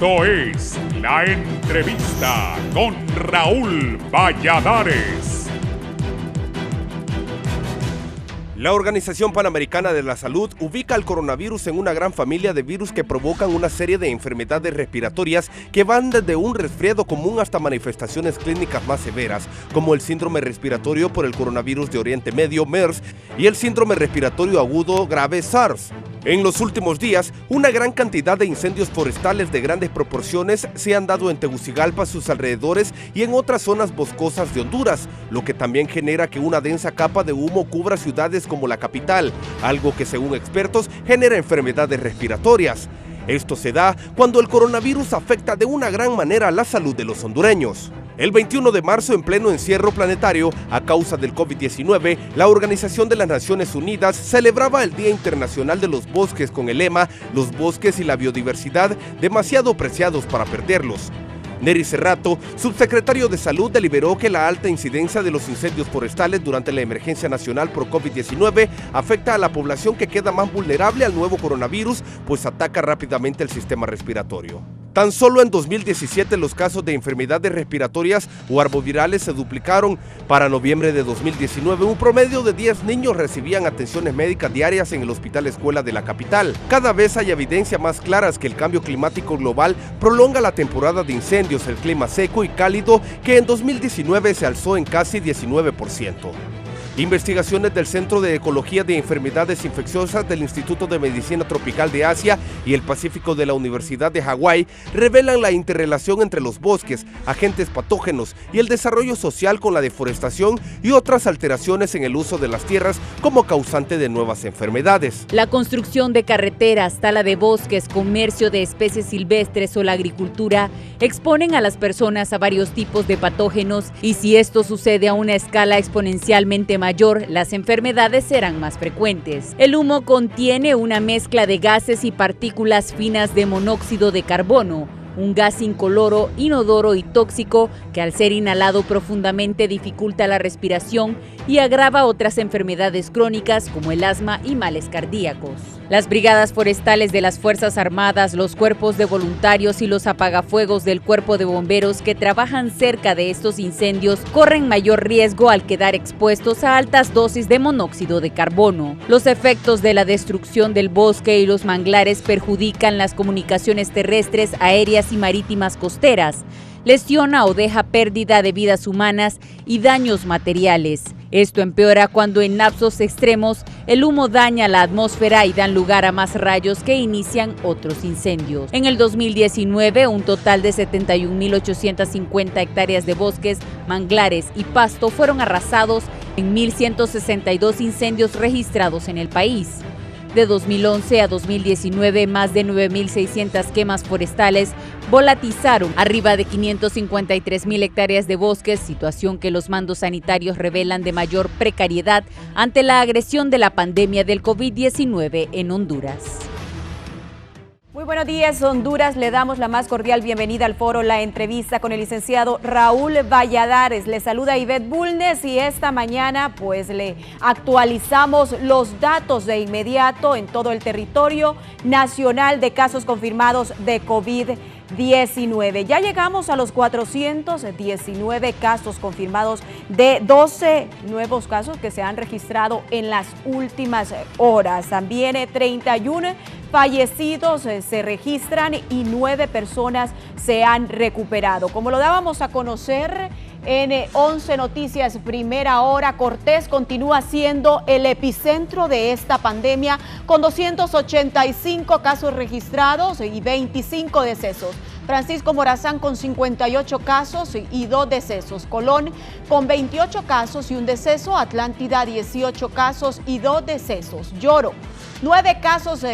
Esto es La Entrevista con Raúl Valladares. La Organización Panamericana de la Salud ubica al coronavirus en una gran familia de virus que provocan una serie de enfermedades respiratorias que van desde un resfriado común hasta manifestaciones clínicas más severas, como el síndrome respiratorio por el coronavirus de Oriente Medio, MERS, y el síndrome respiratorio agudo grave, SARS. En los últimos días, una gran cantidad de incendios forestales de grandes proporciones se han dado en Tegucigalpa, sus alrededores y en otras zonas boscosas de Honduras, lo que también genera que una densa capa de humo cubra ciudades como la capital, algo que según expertos genera enfermedades respiratorias. Esto se da cuando el coronavirus afecta de una gran manera la salud de los hondureños. El 21 de marzo, en pleno encierro planetario a causa del COVID-19, la Organización de las Naciones Unidas celebraba el Día Internacional de los Bosques con el lema "Los bosques y la biodiversidad demasiado preciados para perderlos". Nery Cerrato, subsecretario de Salud, deliberó que la alta incidencia de los incendios forestales durante la emergencia nacional por COVID-19 afecta a la población que queda más vulnerable al nuevo coronavirus, pues ataca rápidamente el sistema respiratorio. Tan solo en 2017 los casos de enfermedades respiratorias o arbovirales se duplicaron. Para noviembre de 2019, un promedio de 10 niños recibían atenciones médicas diarias en el Hospital Escuela de la capital. Cada vez hay evidencia más claras que el cambio climático global prolonga la temporada de incendios, el clima seco y cálido que en 2019 se alzó en casi 19%. Investigaciones del Centro de Ecología de Enfermedades Infecciosas del Instituto de Medicina Tropical de Asia y el Pacífico de la Universidad de Hawái revelan la interrelación entre los bosques, agentes patógenos y el desarrollo social con la deforestación y otras alteraciones en el uso de las tierras como causante de nuevas enfermedades. La construcción de carreteras, tala de bosques, comercio de especies silvestres o la agricultura exponen a las personas a varios tipos de patógenos y si esto sucede a una escala exponencialmente mayor, las enfermedades serán más frecuentes. El humo contiene una mezcla de gases y partículas finas de monóxido de carbono, un gas incoloro, inodoro y tóxico que al ser inhalado profundamente dificulta la respiración y agrava otras enfermedades crónicas como el asma y males cardíacos. Las brigadas forestales de las Fuerzas Armadas, los cuerpos de voluntarios y los apagafuegos del Cuerpo de Bomberos que trabajan cerca de estos incendios corren mayor riesgo al quedar expuestos a altas dosis de monóxido de carbono. Los efectos de la destrucción del bosque y los manglares perjudican las comunicaciones terrestres, aéreas y marítimas costeras, lesiona o deja pérdida de vidas humanas y daños materiales. Esto empeora cuando en lapsos extremos el humo daña la atmósfera y dan lugar a más rayos que inician otros incendios. En el 2019, un total de 71.850 hectáreas de bosques, manglares y pasto fueron arrasados en 1.162 incendios registrados en el país. De 2011 a 2019, más de 9.600 quemas forestales volatizaron arriba de 553.000 hectáreas de bosques, situación que los mandos sanitarios revelan de mayor precariedad ante la agresión de la pandemia del COVID-19 en Honduras. Muy buenos días, Honduras. Le damos la más cordial bienvenida al foro La Entrevista con el licenciado Raúl Valladares. Le saluda Ivette Bulnes y esta mañana pues le actualizamos los datos de inmediato en todo el territorio nacional de casos confirmados de COVID-19. Ya llegamos a los 419 casos confirmados de 12 nuevos casos que se han registrado en las últimas horas. También 31 fallecidos se registran y 9 personas se han recuperado. Como lo dábamos a conocer en 11 Noticias Primera Hora, Cortés continúa siendo el epicentro de esta pandemia con 285 casos registrados y 25 decesos. Francisco Morazán con 58 casos y 2 decesos. Colón con 28 casos y 1 deceso. Atlántida 18 casos y 2 decesos. Lloro 9 casos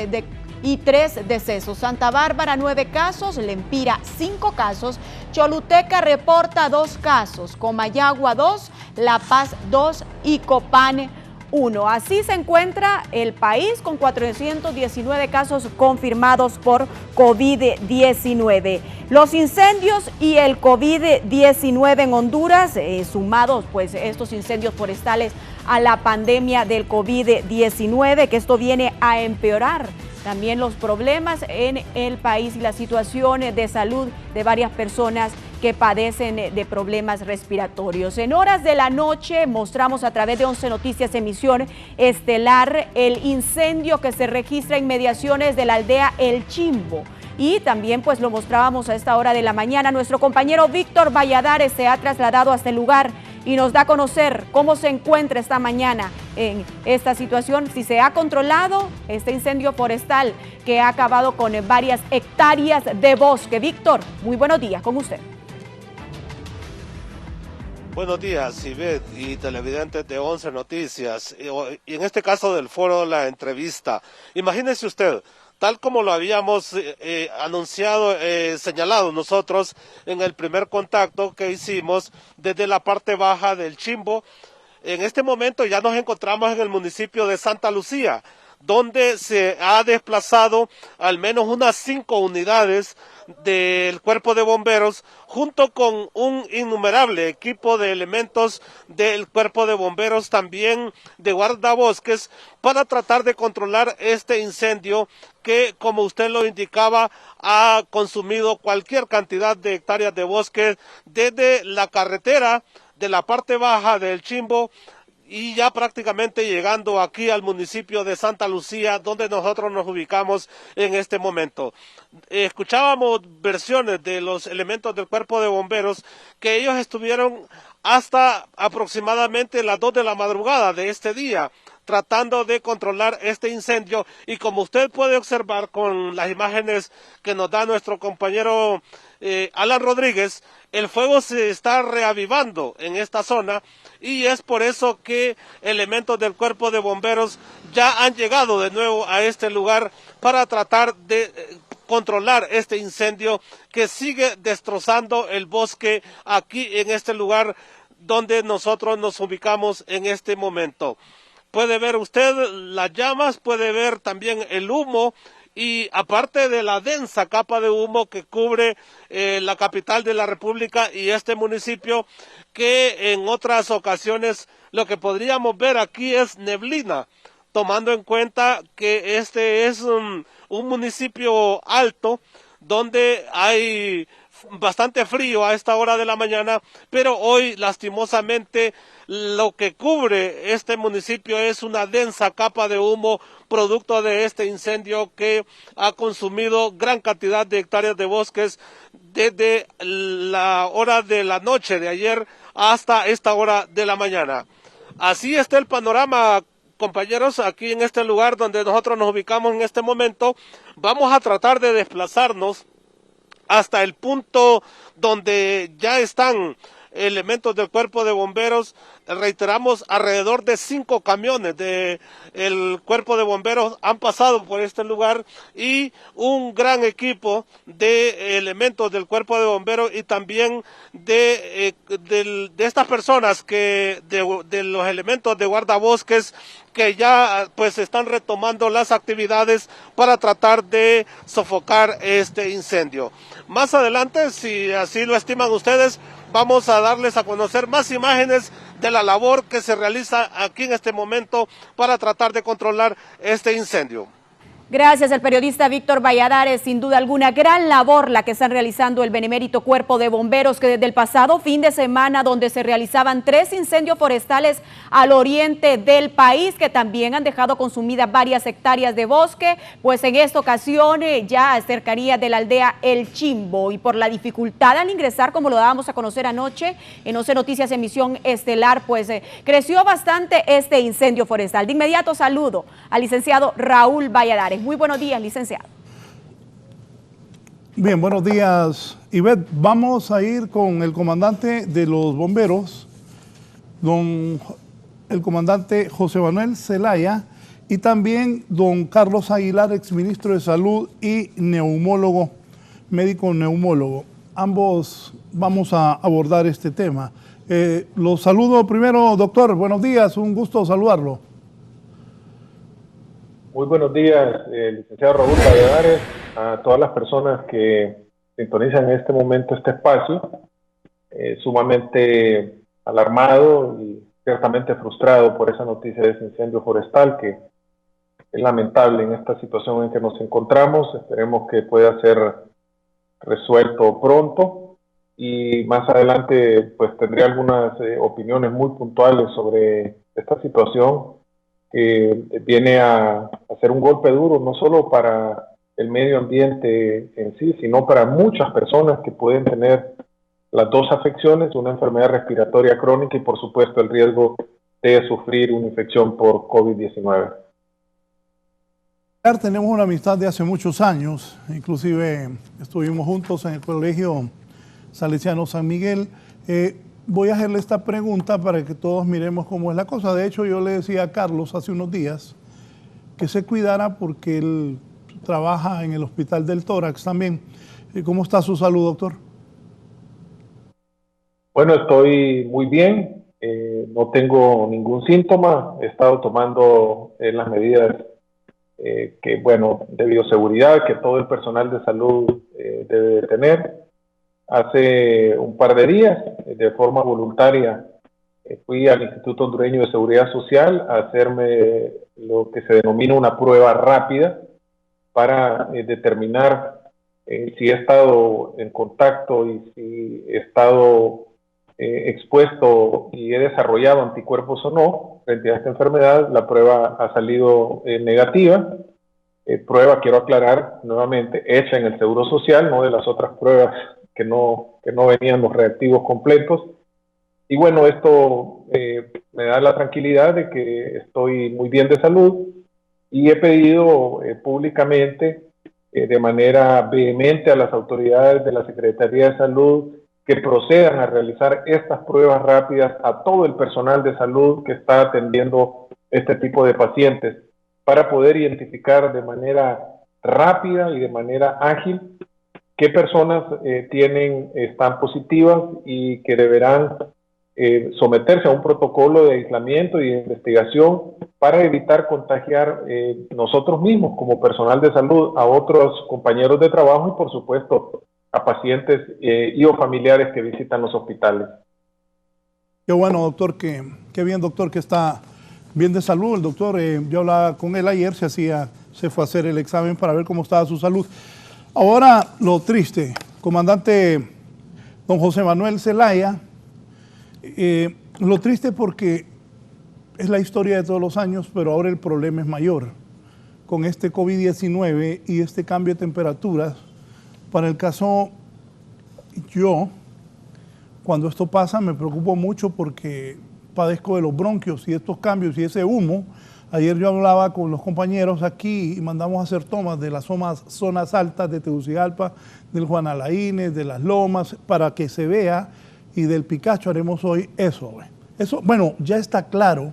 y 3 decesos. Santa Bárbara 9 casos, Lempira 5 casos, Choluteca reporta 2 casos, Comayagua 2, La Paz 2 y Copán 1. Así se encuentra el país con 419 casos confirmados por COVID-19. Los incendios y el COVID-19 en Honduras, sumados pues estos incendios forestales a la pandemia del COVID-19, que esto viene a empeorar también los problemas en el país y la situación de salud de varias personas que padecen de problemas respiratorios. En horas de la noche mostramos a través de 11 Noticias Emisión Estelar el incendio que se registra en mediaciones de la aldea El Chimbo. Y también pues lo mostrábamos a esta hora de la mañana. Nuestro compañero Víctor Valladares se ha trasladado hasta el lugar y nos da a conocer cómo se encuentra esta mañana en esta situación, si se ha controlado este incendio forestal que ha acabado con varias hectáreas de bosque. Víctor, muy buenos días, con usted. Buenos días, Ivette y televidentes de 11 Noticias, y en este caso del foro La Entrevista. Imagínese usted, tal como lo habíamos anunciado, señalado nosotros en el primer contacto que hicimos desde la parte baja del Chimbo. En este momento ya nos encontramos en el municipio de Santa Lucía, donde se ha desplazado al menos unas 5 unidades del Cuerpo de Bomberos, junto con un innumerable equipo de elementos del Cuerpo de Bomberos, también de guardabosques, para tratar de controlar este incendio que, como usted lo indicaba, ha consumido cualquier cantidad de hectáreas de bosque desde la carretera de la parte baja del Chimbo y ya prácticamente llegando aquí al municipio de Santa Lucía, donde nosotros nos ubicamos en este momento. Escuchábamos versiones de los elementos del Cuerpo de Bomberos que ellos estuvieron hasta aproximadamente las 2 de la madrugada de este día, tratando de controlar este incendio, y como usted puede observar con las imágenes que nos da nuestro compañero Alan Rodríguez, el fuego se está reavivando en esta zona, y es por eso que elementos del Cuerpo de Bomberos ya han llegado de nuevo a este lugar para tratar de controlar este incendio que sigue destrozando el bosque aquí en este lugar donde nosotros nos ubicamos en este momento. Puede ver usted las llamas, puede ver también el humo, y aparte de la densa capa de humo que cubre la capital de la República y este municipio, que en otras ocasiones lo que podríamos ver aquí es neblina, tomando en cuenta que este es un municipio alto donde hay bastante frío a esta hora de la mañana, pero hoy lastimosamente lo que cubre este municipio es una densa capa de humo producto de este incendio que ha consumido gran cantidad de hectáreas de bosques desde la hora de la noche de ayer hasta esta hora de la mañana. Así está el panorama, compañeros, aquí en este lugar donde nosotros nos ubicamos en este momento. Vamos a tratar de desplazarnos hasta el punto donde ya están elementos del Cuerpo de Bomberos. Reiteramos, alrededor de 5 camiones del Cuerpo de Bomberos han pasado por este lugar, y un gran equipo de elementos del Cuerpo de Bomberos y también de estas personas de los elementos de guardabosques que ya pues están retomando las actividades para tratar de sofocar este incendio. Más adelante, si así lo estiman ustedes, vamos a darles a conocer más imágenes de la labor que se realiza aquí en este momento para tratar de controlar este incendio. Gracias al periodista Víctor Valladares. Sin duda alguna, gran labor la que están realizando el benemérito Cuerpo de Bomberos, que desde el pasado fin de semana, donde se realizaban 3 incendios forestales al oriente del país, que también han dejado consumidas varias hectáreas de bosque, pues en esta ocasión ya cercanía de la aldea El Chimbo, y por la dificultad al ingresar, como lo dábamos a conocer anoche en 11 Noticias Emisión Estelar, pues creció bastante este incendio forestal. De inmediato saludo al licenciado Raúl Valladares. Muy buenos días, licenciado. Bien, buenos días, Ivette. Vamos a ir con el comandante de los bomberos, el comandante José Manuel Zelaya, y también don Carlos Aguilar, exministro de Salud y neumólogo, médico neumólogo. Ambos vamos a abordar este tema. Los saludo primero, doctor. Buenos días, un gusto saludarlo. Muy buenos días, licenciado Raúl Valladares, a todas las personas que sintonizan en este momento este espacio, sumamente alarmado y ciertamente frustrado por esa noticia de ese incendio forestal que lamentable en esta situación en que nos encontramos. Esperemos que pueda ser resuelto pronto y más adelante pues tendré algunas opiniones muy puntuales sobre esta situación que viene a ser un golpe duro no solo para el medio ambiente en sí, sino para muchas personas que pueden tener las dos afecciones, una enfermedad respiratoria crónica y por supuesto el riesgo de sufrir una infección por COVID-19. Tenemos una amistad de hace muchos años, inclusive estuvimos juntos en el Colegio Salesiano San Miguel. Voy a hacerle esta pregunta para que todos miremos cómo es la cosa. De hecho, yo le decía a Carlos hace unos días que se cuidara porque él trabaja en el Hospital del Tórax también. ¿Cómo está su salud, doctor? Bueno, estoy muy bien, no tengo ningún síntoma, he estado tomando las medidas que, bueno, de bioseguridad que todo el personal de salud debe tener. Hace un par de días, de forma voluntaria, fui al Instituto Hondureño de Seguridad Social a hacerme lo que se denomina una prueba rápida para determinar si he estado en contacto y si he estado expuesto y he desarrollado anticuerpos o no frente a esta enfermedad. La prueba ha salido negativa. Prueba, quiero aclarar nuevamente, hecha en el Seguro Social, no de las otras pruebas que no venían los reactivos completos. Y bueno, esto me da la tranquilidad de que estoy muy bien de salud y he pedido públicamente, de manera vehemente a las autoridades de la Secretaría de Salud que procedan a realizar estas pruebas rápidas a todo el personal de salud que está atendiendo este tipo de pacientes para poder identificar de manera rápida y de manera ágil qué personas están positivas y que deberán someterse a un protocolo de aislamiento y de investigación para evitar contagiar nosotros mismos como personal de salud a otros compañeros de trabajo y por supuesto a pacientes y o familiares que visitan los hospitales. Qué bueno, doctor, qué bien, doctor, que está bien de salud. El doctor, yo hablaba con él ayer, se fue a hacer el examen para ver cómo estaba su salud. Ahora, lo triste, comandante don José Manuel Zelaya, lo triste porque es la historia de todos los años, pero ahora el problema es mayor. Con este COVID-19 y este cambio de temperaturas, para el caso, yo, cuando esto pasa, me preocupo mucho porque padezco de los bronquios y estos cambios y ese humo. Ayer yo hablaba con los compañeros aquí y mandamos a hacer tomas de las zonas altas de Tegucigalpa, del Juan Alaínez, de las Lomas, para que se vea, y del Picacho haremos hoy eso. Eso, bueno, ya está claro,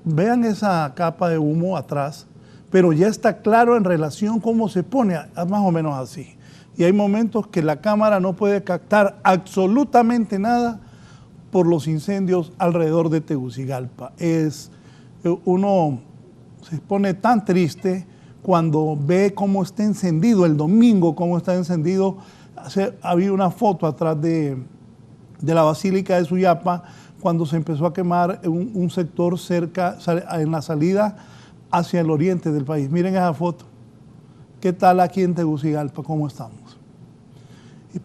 vean esa capa de humo atrás, pero ya está claro en relación cómo se pone, más o menos así. Y hay momentos que la cámara no puede captar absolutamente nada por los incendios alrededor de Tegucigalpa. Uno se pone tan triste cuando ve cómo está encendido el domingo, cómo está encendido. Había una foto atrás de la Basílica de Suyapa cuando se empezó a quemar un sector cerca, en la salida hacia el oriente del país. Miren esa foto. ¿Qué tal aquí en Tegucigalpa? ¿Cómo estamos?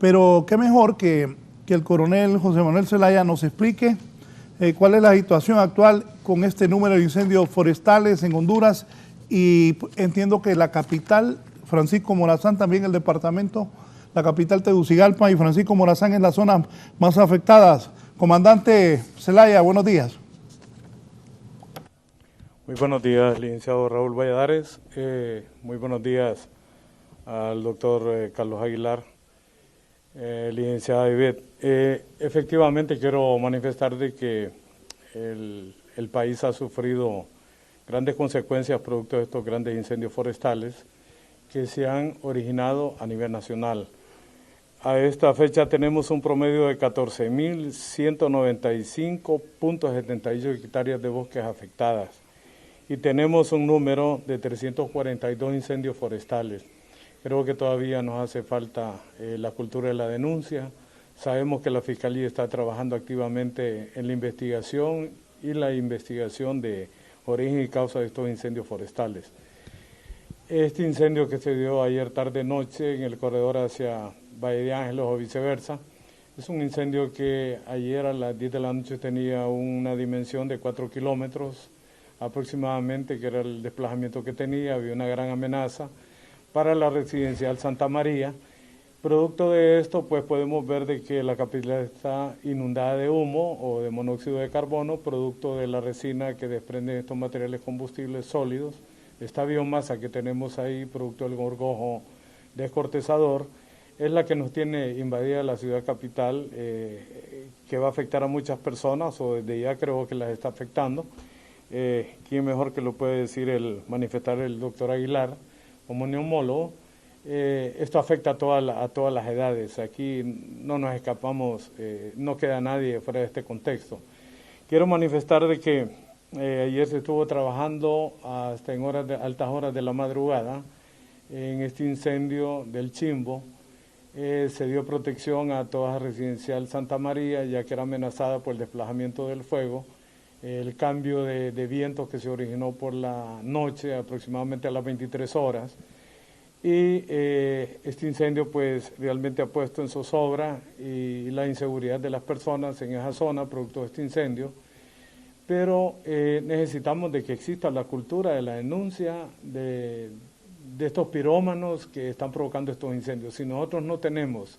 Pero qué mejor que el coronel José Manuel Zelaya nos explique cuál es la situación actual con este número de incendios forestales en Honduras, y entiendo que la capital, Francisco Morazán, también el departamento, la capital Tegucigalpa y Francisco Morazán es la zona más afectadas. Comandante Zelaya, buenos días. Muy buenos días, licenciado Raúl Valladares. Muy buenos días al doctor Carlos Aguilar, licenciada Ivette. Efectivamente, quiero manifestar de que el país ha sufrido grandes consecuencias producto de estos grandes incendios forestales que se han originado a nivel nacional. A esta fecha tenemos un promedio de 14.195.78 hectáreas de bosques afectadas y tenemos un número de 342 incendios forestales. Creo que todavía nos hace falta la cultura de la denuncia. Sabemos que la Fiscalía está trabajando activamente en la investigación y la investigación de origen y causa de estos incendios forestales. Este incendio que se dio ayer tarde-noche en el corredor hacia Valle de Ángeles o viceversa, es un incendio que ayer a las 10 de la noche tenía una dimensión de 4 kilómetros aproximadamente, que era el desplazamiento que tenía. Había una gran amenaza para la residencial Santa María. Producto de esto, pues podemos ver de que la capital está inundada de humo o de monóxido de carbono, producto de la resina que desprenden estos materiales combustibles sólidos. Esta biomasa que tenemos ahí, producto del gorgojo descortezador, es la que nos tiene invadida la ciudad capital, que va a afectar a muchas personas, o desde ya creo que las está afectando. ¿Quién mejor que lo puede decir, manifestar el doctor Aguilar como neumólogo? Esto afecta a todas las edades. Aquí no nos escapamos, no queda nadie fuera de este contexto. Quiero manifestar de que ayer se estuvo trabajando hasta en altas horas de la madrugada en este incendio del Chimbo. Se dio protección a toda la residencial Santa María, ya que era amenazada por el desplazamiento del fuego, el cambio de vientos que se originó por la noche, aproximadamente a las 23 horas. Y este incendio pues realmente ha puesto en zozobra y la inseguridad de las personas en esa zona producto de este incendio, pero necesitamos de que exista la cultura de la denuncia de estos pirómanos que están provocando estos incendios. Si nosotros no tenemos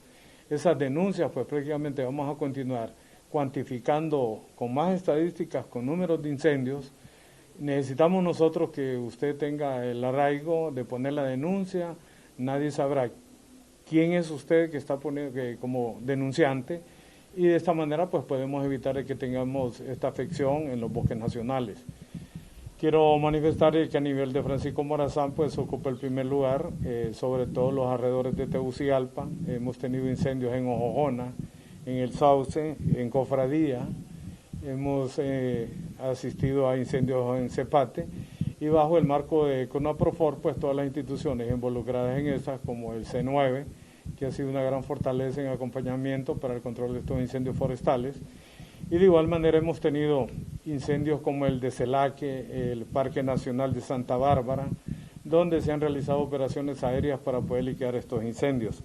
esas denuncias, pues prácticamente vamos a continuar cuantificando con más estadísticas, con números de incendios. Necesitamos nosotros que usted tenga el arraigo de poner la denuncia. Nadie sabrá quién es usted que está poniendo como denunciante, y de esta manera pues podemos evitar que tengamos esta afección en los bosques nacionales. Quiero manifestar que a nivel de Francisco Morazán pues ocupa el primer lugar, sobre todo los alrededores de Tegucigalpa. Hemos tenido incendios en Ojojona, en El Sauce, en Cofradía. Hemos asistido a incendios en Cepate, y bajo el marco de CONAPROFOR, pues todas las instituciones involucradas en esas, como el C9, que ha sido una gran fortaleza en acompañamiento para el control de estos incendios forestales. Y de igual manera hemos tenido incendios como el de Celaque, el Parque Nacional de Santa Bárbara, donde se han realizado operaciones aéreas para poder liquidar estos incendios.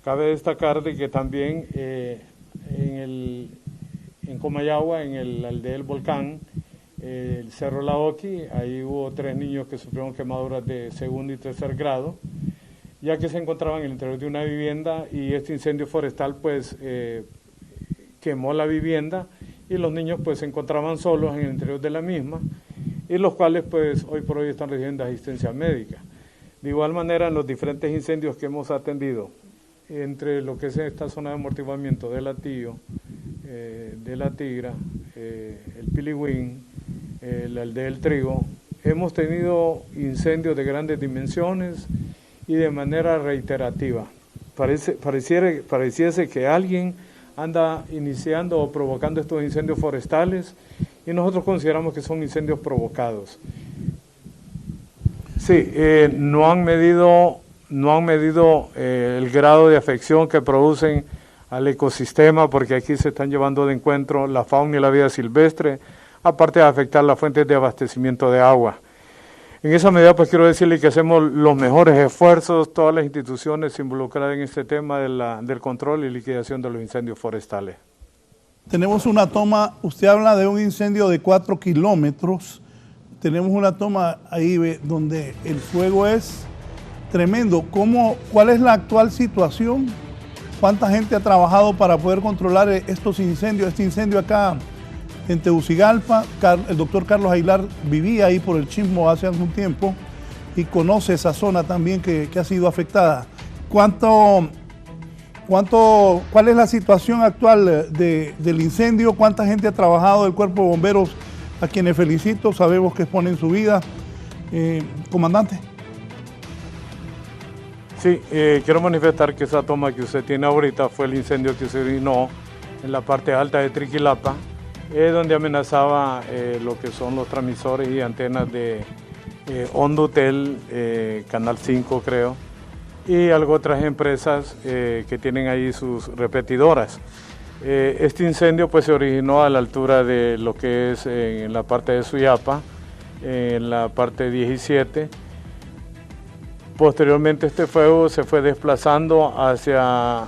Cabe destacar de que también en Comayagua, en el aldea del Volcán, el Cerro Laoqui, ahí hubo 3 niños que sufrieron quemaduras de 2º y 3er grado, ya que se encontraban en el interior de una vivienda, y este incendio forestal pues quemó la vivienda, y los niños pues se encontraban solos en el interior de la misma, y los cuales pues hoy por hoy están recibiendo asistencia médica. De igual manera, en los diferentes incendios que hemos atendido, entre lo que es esta zona de amortiguamiento de Latillo, de La Tigra, el Piligüín, el aldea del Trigo, hemos tenido incendios de grandes dimensiones y de manera reiterativa. Pareciese que alguien anda iniciando o provocando estos incendios forestales, y nosotros consideramos que son incendios provocados. Sí, no han medido el grado de afección que producen al ecosistema, porque aquí se están llevando de encuentro la fauna y la vida silvestre, aparte de afectar las fuentes de abastecimiento de agua. En esa medida, pues quiero decirle que hacemos los mejores esfuerzos, todas las instituciones involucradas en este tema del control y liquidación de los incendios forestales. Tenemos una toma, usted habla de un incendio de 4 kilómetros, tenemos una toma ahí donde el fuego es tremendo. ¿Cuál es la actual situación? ¿Cuánta gente ha trabajado para poder controlar estos incendios? Este incendio acá en Tegucigalpa, el doctor Carlos Aguilar vivía ahí por el Chimbo hace algún tiempo y conoce esa zona también que ha sido afectada. ¿Cuál es la situación actual del incendio? ¿Cuánta gente ha trabajado del Cuerpo de Bomberos, a quienes felicito? Sabemos que exponen su vida. Comandante. Sí, quiero manifestar que esa toma que usted tiene ahorita fue el incendio que se originó en la parte alta de Triquilapa, donde amenazaba lo que son los transmisores y antenas de Hondutel, Canal 5 creo, y algo otras empresas que tienen ahí sus repetidoras. Este incendio pues se originó a la altura de lo que es en la parte de Suyapa, en la parte 17. Posteriormente este fuego se fue desplazando hacia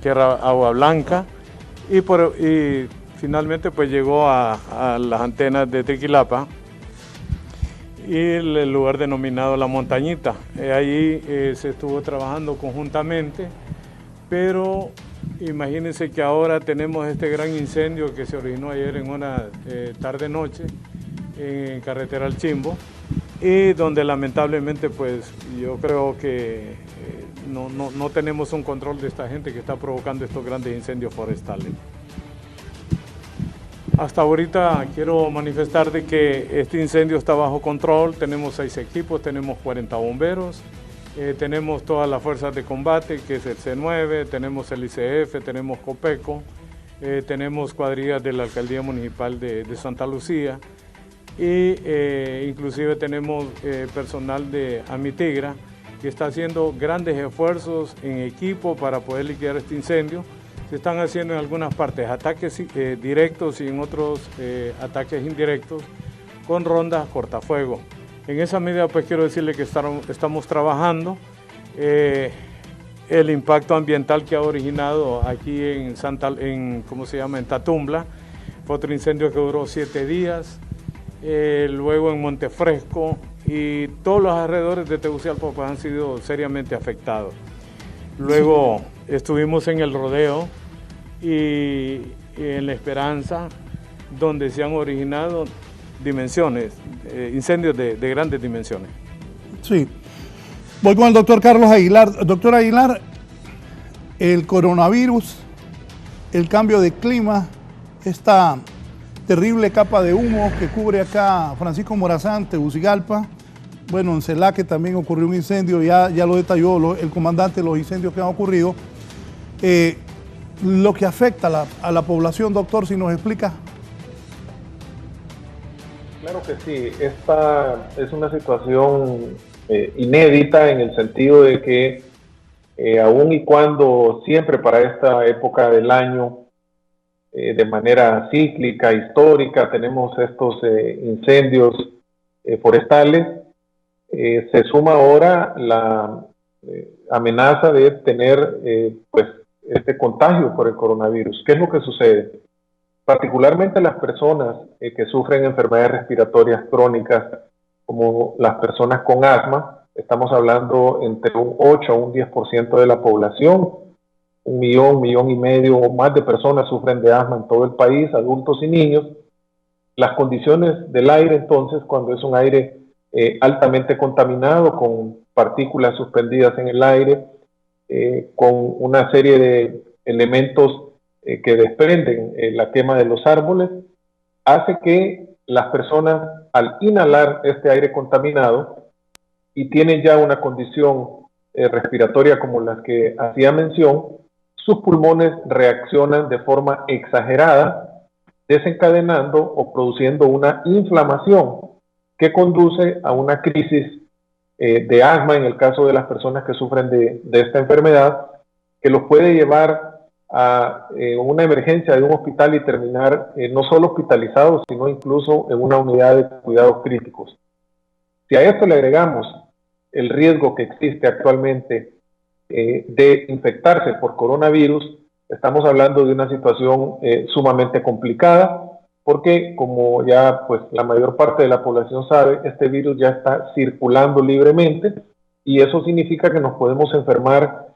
Tierra Agua Blanca y finalmente pues llegó a las antenas de Triquilapa y el lugar denominado La Montañita. Allí se estuvo trabajando conjuntamente, pero imagínense que ahora tenemos este gran incendio que se originó ayer en una tarde-noche en carretera al Chimbo, y donde lamentablemente pues yo creo que no tenemos un control de esta gente que está provocando estos grandes incendios forestales. Hasta ahorita quiero manifestar de que este incendio está bajo control. Tenemos 6 equipos, tenemos 40 bomberos, tenemos todas las fuerzas de combate, que es el C9, tenemos el ICF, tenemos COPECO, tenemos cuadrillas de la Alcaldía Municipal de Santa Lucía, y inclusive tenemos personal de Amitigra que está haciendo grandes esfuerzos en equipo para poder liquidar este incendio. Se están haciendo en algunas partes ataques directos y en otros ataques indirectos con rondas cortafuego. En esa medida pues quiero decirle que estamos trabajando. El impacto ambiental que ha originado aquí en Tatumbla fue otro incendio que duró 7 días. Luego en Montefresco y todos los alrededores de Tegucigalpa pues han sido seriamente afectados. Luego estuvimos en el Rodeo y en La Esperanza, donde se han originado incendios de grandes dimensiones. Sí. Voy con el doctor Carlos Aguilar. Doctor Aguilar, el coronavirus, el cambio de clima, esta terrible capa de humo que cubre acá Francisco Morazán, Tegucigalpa. Bueno, en Celaque también ocurrió un incendio, ya lo detalló el comandante, los incendios que han ocurrido. Lo que afecta a la población, doctor, si nos explica. Claro que sí, esta es una situación inédita en el sentido de que aun y cuando siempre para esta época del año, de manera cíclica, histórica, tenemos estos incendios forestales, se suma ahora la amenaza de tener pues este contagio por el coronavirus. ¿Qué es lo que sucede? Particularmente las personas que sufren enfermedades respiratorias crónicas, como las personas con asma, estamos hablando entre un 8 a un 10% de la población, 1 millón y medio o más de personas sufren de asma en todo el país, adultos y niños. Las condiciones del aire, entonces, cuando es un aire altamente contaminado, con partículas suspendidas en el aire, con una serie de elementos que desprenden la quema de los árboles, hace que las personas, al inhalar este aire contaminado y tienen ya una condición respiratoria como las que hacía mención, sus pulmones reaccionan de forma exagerada, desencadenando o produciendo una inflamación que conduce a una crisis de asma en el caso de las personas que sufren de esta enfermedad, que los puede llevar a una emergencia de un hospital y terminar no solo hospitalizados, sino incluso en una unidad de cuidados críticos. Si a esto le agregamos el riesgo que existe actualmente de infectarse por coronavirus, estamos hablando de una situación sumamente complicada, porque como ya pues la mayor parte de la población sabe, este virus ya está circulando libremente y eso significa que nos podemos enfermar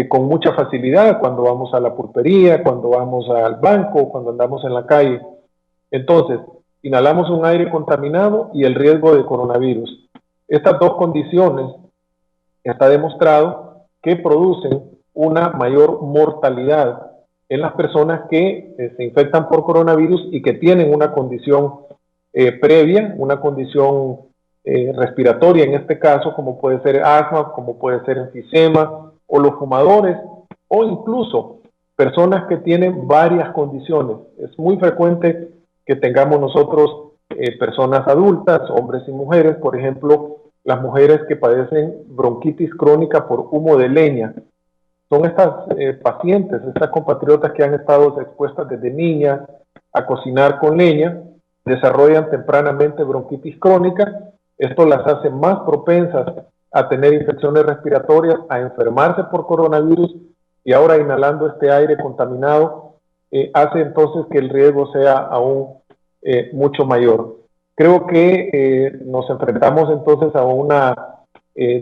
con mucha facilidad cuando vamos a la pulpería, cuando vamos al banco, cuando andamos en la calle. Entonces, inhalamos un aire contaminado y el riesgo de coronavirus. Estas dos condiciones está demostrado que producen una mayor mortalidad en las personas que se infectan por coronavirus y que tienen una condición previa, una condición respiratoria en este caso, como puede ser asma, como puede ser enfisema, o los fumadores, o incluso personas que tienen varias condiciones. Es muy frecuente que tengamos nosotros personas adultas, hombres y mujeres, por ejemplo, las mujeres que padecen bronquitis crónica por humo de leña. Son estas pacientes, estas compatriotas que han estado expuestas desde niñas a cocinar con leña desarrollan tempranamente bronquitis crónica. Esto las hace más propensas a tener infecciones respiratorias, a enfermarse por coronavirus, y ahora inhalando este aire contaminado hace entonces que el riesgo sea aún mucho mayor. Creo que nos enfrentamos entonces a una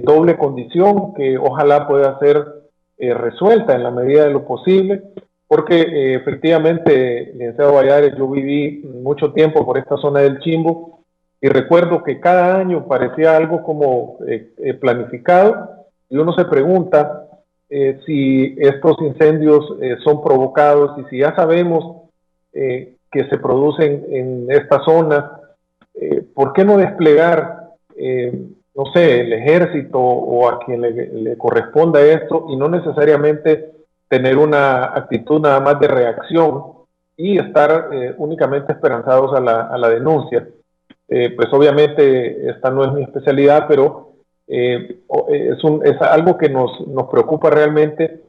doble condición que ojalá pueda ser resuelta en la medida de lo posible, porque efectivamente, licenciado Valladares, yo viví mucho tiempo por esta zona del Chimbo y recuerdo que cada año parecía algo como planificado, y uno se pregunta si estos incendios son provocados, y si ya sabemos que se producen en esta zona, ¿por qué no desplegar, no sé, el ejército o a quien le corresponda esto, y no necesariamente tener una actitud nada más de reacción y estar únicamente esperanzados a la denuncia? Pues obviamente esta no es mi especialidad, pero es algo que nos preocupa realmente,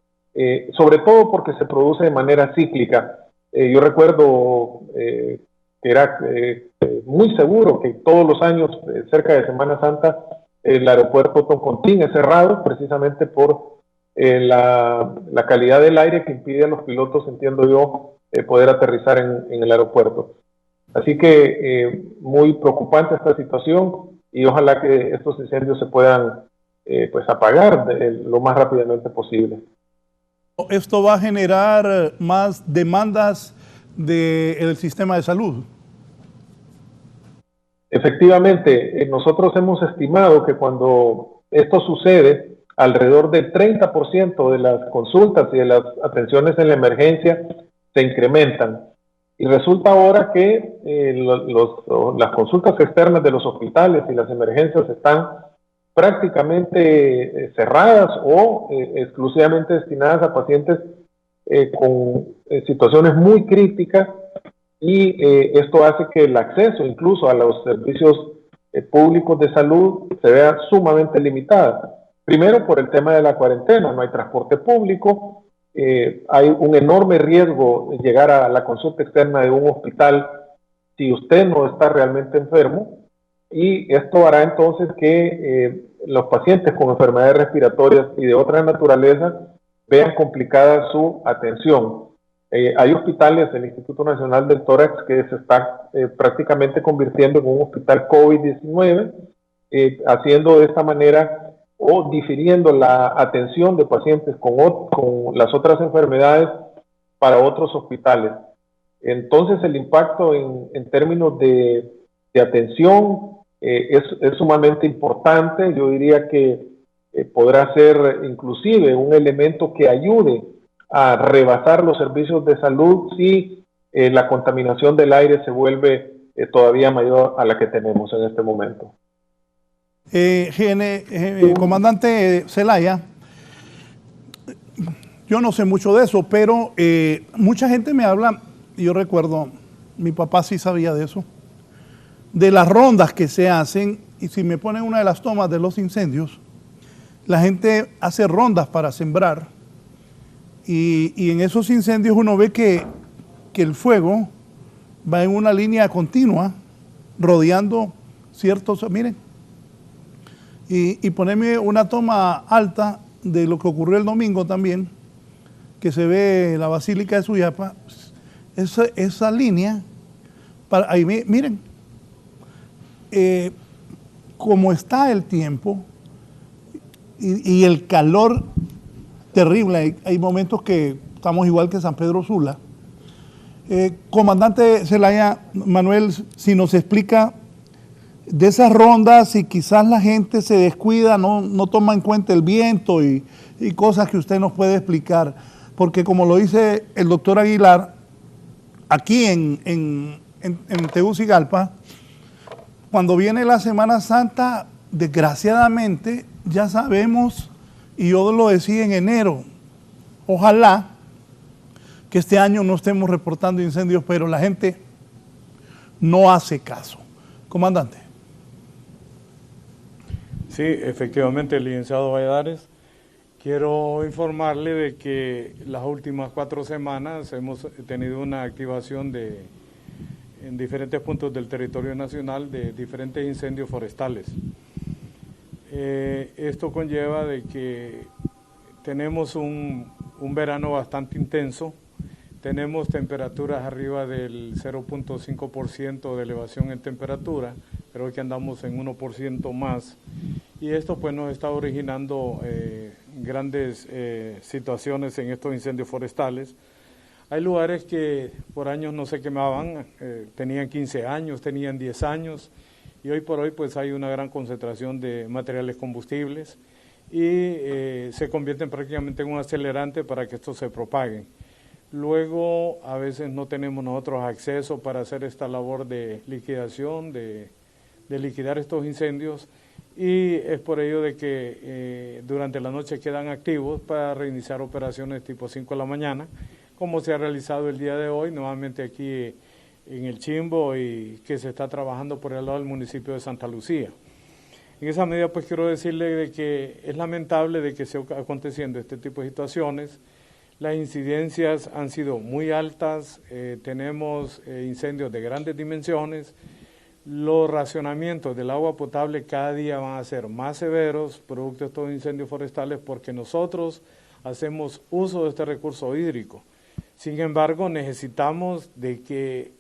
sobre todo porque se produce de manera cíclica. Yo recuerdo que era muy seguro que todos los años, cerca de Semana Santa, el aeropuerto Toncontín es cerrado precisamente por la calidad del aire que impide a los pilotos, entiendo yo, poder aterrizar en el aeropuerto. Así que muy preocupante esta situación, y ojalá que estos incendios se puedan pues apagar lo más rápidamente posible. ¿Esto va a generar más demandas del sistema de salud? Efectivamente, nosotros hemos estimado que cuando esto sucede, alrededor del 30% de las consultas y de las atenciones en la emergencia se incrementan. Y resulta ahora que las consultas externas de los hospitales y las emergencias están prácticamente cerradas o exclusivamente destinadas a pacientes con situaciones muy críticas, y esto hace que el acceso incluso a los servicios públicos de salud se vea sumamente limitado. Primero, por el tema de la cuarentena, no hay transporte público, hay un enorme riesgo de llegar a la consulta externa de un hospital si usted no está realmente enfermo, y esto hará entonces que los pacientes con enfermedades respiratorias y de otra naturaleza vean complicada su atención. Hay hospitales del Instituto Nacional del Tórax que se está prácticamente convirtiendo en un hospital COVID-19, haciendo de esta manera o difiriendo la atención de pacientes con las otras enfermedades para otros hospitales. Entonces el impacto en términos de atención es sumamente importante. Yo diría que podrá ser inclusive un elemento que ayude a rebasar los servicios de salud si la contaminación del aire se vuelve todavía mayor a la que tenemos en este momento. Comandante Zelaya, yo no sé mucho de eso, pero mucha gente me habla, y yo recuerdo, mi papá sí sabía de eso, de las rondas que se hacen, y si me ponen una de las tomas de los incendios, la gente hace rondas para sembrar, y en esos incendios uno ve que el fuego va en una línea continua, rodeando ciertos, miren, y ponerme una toma alta de lo que ocurrió el domingo también, que se ve la Basílica de Suyapa, esa línea, ahí miren, como está el tiempo y el calor terrible, hay momentos que estamos igual que San Pedro Sula. Comandante Zelaya, Manuel, si nos explica de esas rondas, y quizás la gente se descuida, no toma en cuenta el viento y cosas que usted nos puede explicar, porque como lo dice el doctor Aguilar, aquí en Tegucigalpa, cuando viene la Semana Santa, desgraciadamente ya sabemos, y yo lo decía en enero, ojalá que este año no estemos reportando incendios, pero la gente no hace caso. Comandante. Sí, efectivamente, licenciado Valladares. Quiero informarle de que las últimas 4 semanas hemos tenido una activación de en diferentes puntos del territorio nacional de diferentes incendios forestales. Esto conlleva de que tenemos un verano bastante intenso, tenemos temperaturas arriba del 0.5% de elevación en temperatura, creo que andamos en 1% más, y esto pues nos está originando grandes situaciones en estos incendios forestales. Hay lugares que por años no se quemaban, tenían 15 años, tenían 10 años, y hoy por hoy pues hay una gran concentración de materiales combustibles y se convierten prácticamente en un acelerante para que estos se propaguen. Luego a veces no tenemos nosotros acceso para hacer esta labor de liquidación, de liquidar estos incendios, y es por ello de que durante la noche quedan activos para reiniciar operaciones tipo 5 de la mañana, como se ha realizado el día de hoy, nuevamente aquí en el Chimbo, y que se está trabajando por el lado del municipio de Santa Lucía. En esa medida pues quiero decirle de que es lamentable de que esté aconteciendo este tipo de situaciones. Las incidencias han sido muy altas, tenemos incendios de grandes dimensiones, los racionamientos del agua potable cada día van a ser más severos, producto de estos incendios forestales, porque nosotros hacemos uso de este recurso hídrico. Sin embargo, necesitamos de que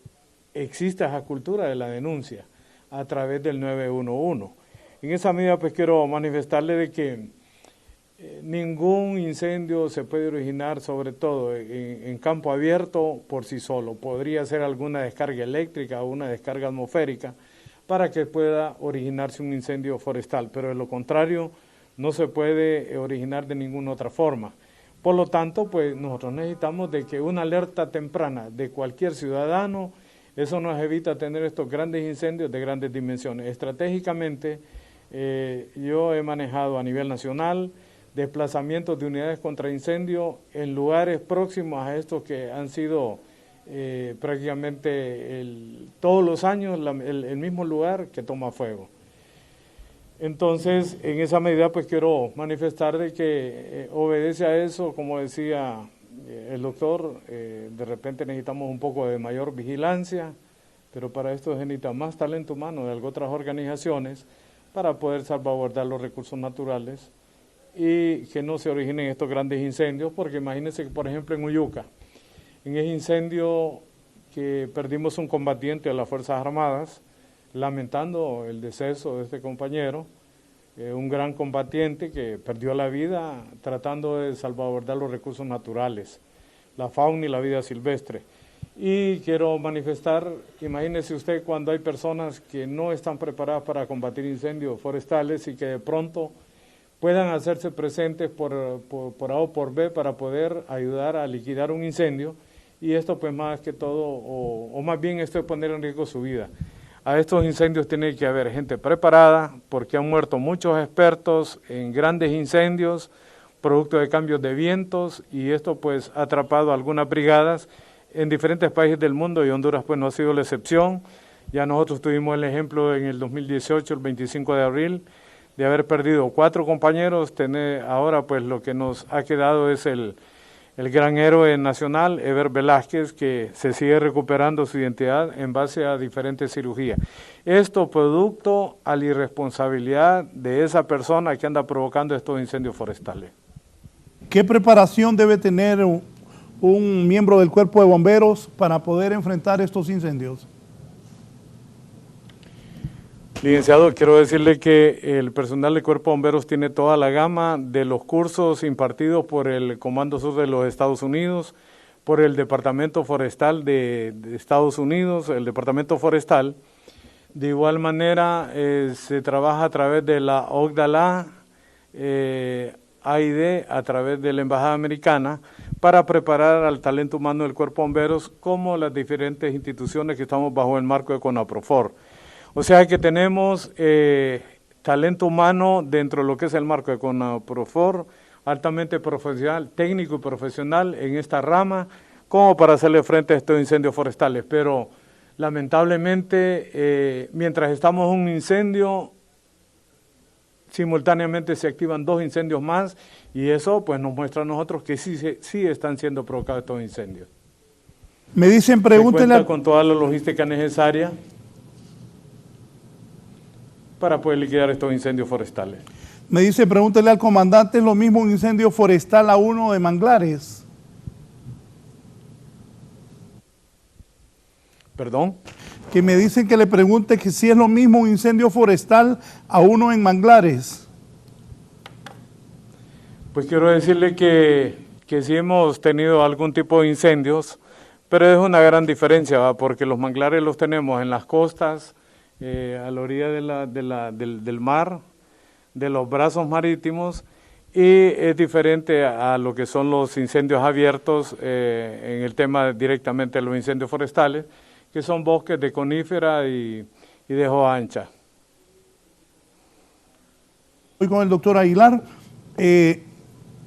exista esa cultura de la denuncia a través del 911. En esa medida pues quiero manifestarle de que ningún incendio se puede originar, sobre todo en campo abierto, por sí solo. Podría ser alguna descarga eléctrica o una descarga atmosférica para que pueda originarse un incendio forestal, pero de lo contrario no se puede originar de ninguna otra forma. Por lo tanto, pues nosotros necesitamos de que una alerta temprana de cualquier ciudadano, eso nos evita tener estos grandes incendios de grandes dimensiones. Estratégicamente, yo he manejado a nivel nacional desplazamientos de unidades contra incendio en lugares próximos a estos que han sido prácticamente todos los años el mismo lugar que toma fuego. Entonces, en esa medida pues quiero manifestar de que obedece a eso, como decía el doctor, de repente necesitamos un poco de mayor vigilancia, pero para esto se necesita más talento humano de otras organizaciones para poder salvaguardar los recursos naturales y que no se originen estos grandes incendios, porque imagínense que, por ejemplo, en Uyuca, en ese incendio que perdimos un combatiente de las Fuerzas Armadas, lamentando el deceso de este compañero, un gran combatiente que perdió la vida tratando de salvaguardar los recursos naturales, la fauna y la vida silvestre. Y quiero manifestar, imagínese usted cuando hay personas que no están preparadas para combatir incendios forestales y que de pronto puedan hacerse presentes por A o por B para poder ayudar a liquidar un incendio, y esto pues más que todo, o más bien esto es poner en riesgo su vida. A estos incendios tiene que haber gente preparada, porque han muerto muchos expertos en grandes incendios, producto de cambios de vientos, y esto pues ha atrapado a algunas brigadas en diferentes países del mundo, y Honduras pues no ha sido la excepción. Ya nosotros tuvimos el ejemplo en el 2018, el 25 de abril, de haber perdido 4 compañeros. Ahora pues lo que nos ha quedado es el gran héroe nacional, Eber Velázquez, que se sigue recuperando su identidad en base a diferentes cirugías. Esto producto a la irresponsabilidad de esa persona que anda provocando estos incendios forestales. ¿Qué preparación debe tener un miembro del Cuerpo de Bomberos para poder enfrentar estos incendios? Licenciado, quiero decirle que el personal del Cuerpo de Bomberos tiene toda la gama de los cursos impartidos por el Comando Sur de los Estados Unidos, por el Departamento Forestal de Estados Unidos, el Departamento Forestal. De igual manera, se trabaja a través de la OCDALA, AID, a través de la Embajada Americana, para preparar al talento humano del Cuerpo de Bomberos, como las diferentes instituciones que estamos bajo el marco de CONAPROFOR. O sea que tenemos talento humano dentro de lo que es el marco de CONAPROFOR, altamente profesional, técnico y profesional en esta rama, como para hacerle frente a estos incendios forestales. Pero lamentablemente, mientras estamos en un incendio, simultáneamente se activan 2 incendios más, y eso pues nos muestra a nosotros que sí están siendo provocados estos incendios. Me dicen, Se pregúntenle cuenta con toda la logística necesaria para poder liquidar estos incendios forestales. Me dice, pregúntele al comandante, ¿es lo mismo un incendio forestal a uno de manglares? ¿Perdón? Que me dicen que le pregunte que si es lo mismo un incendio forestal a uno en manglares. Pues quiero decirle que sí hemos tenido algún tipo de incendios, pero es una gran diferencia, ¿va? Porque los manglares los tenemos en las costas, a la orilla del mar, de los brazos marítimos, y es diferente a lo que son los incendios abiertos en el tema directamente de los incendios forestales, que son bosques de conífera y de hoja ancha. Hoy con el doctor Aguilar.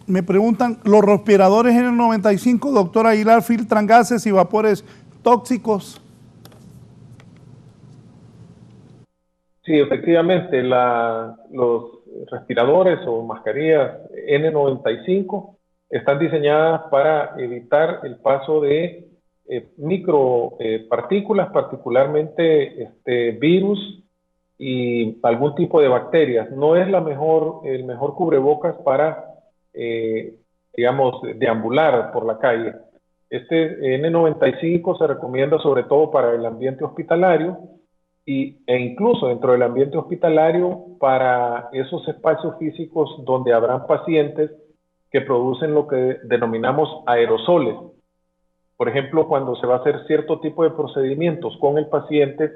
Me preguntan, ¿los respiradores N95, doctor Aguilar, filtran gases y vapores tóxicos? Sí, efectivamente, los respiradores o mascarillas N95 están diseñadas para evitar el paso de micropartículas, particularmente virus y algún tipo de bacterias. No es el mejor cubrebocas para, digamos, deambular por la calle. Este N95 se recomienda sobre todo para el ambiente hospitalario e incluso dentro del ambiente hospitalario para esos espacios físicos donde habrán pacientes que producen lo que denominamos aerosoles. Por ejemplo, cuando se va a hacer cierto tipo de procedimientos con el paciente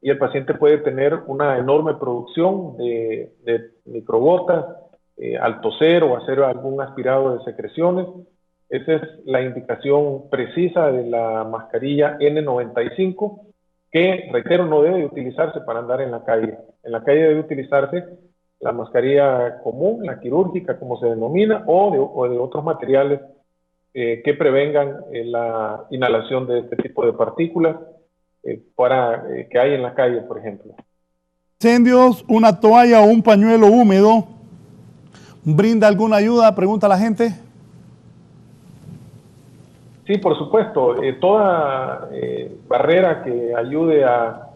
y el paciente puede tener una enorme producción de microgotas al toser o hacer algún aspirado de secreciones. Esa es la indicación precisa de la mascarilla N95, que, reitero, no debe utilizarse para andar en la calle. En la calle debe utilizarse la mascarilla común, la quirúrgica, como se denomina, o de otros materiales que prevengan la inhalación de este tipo de partículas que hay en la calle, por ejemplo. Incendios, una toalla o un pañuelo húmedo, ¿brinda alguna ayuda? Pregunta la gente. Sí, por supuesto. Toda barrera que ayude a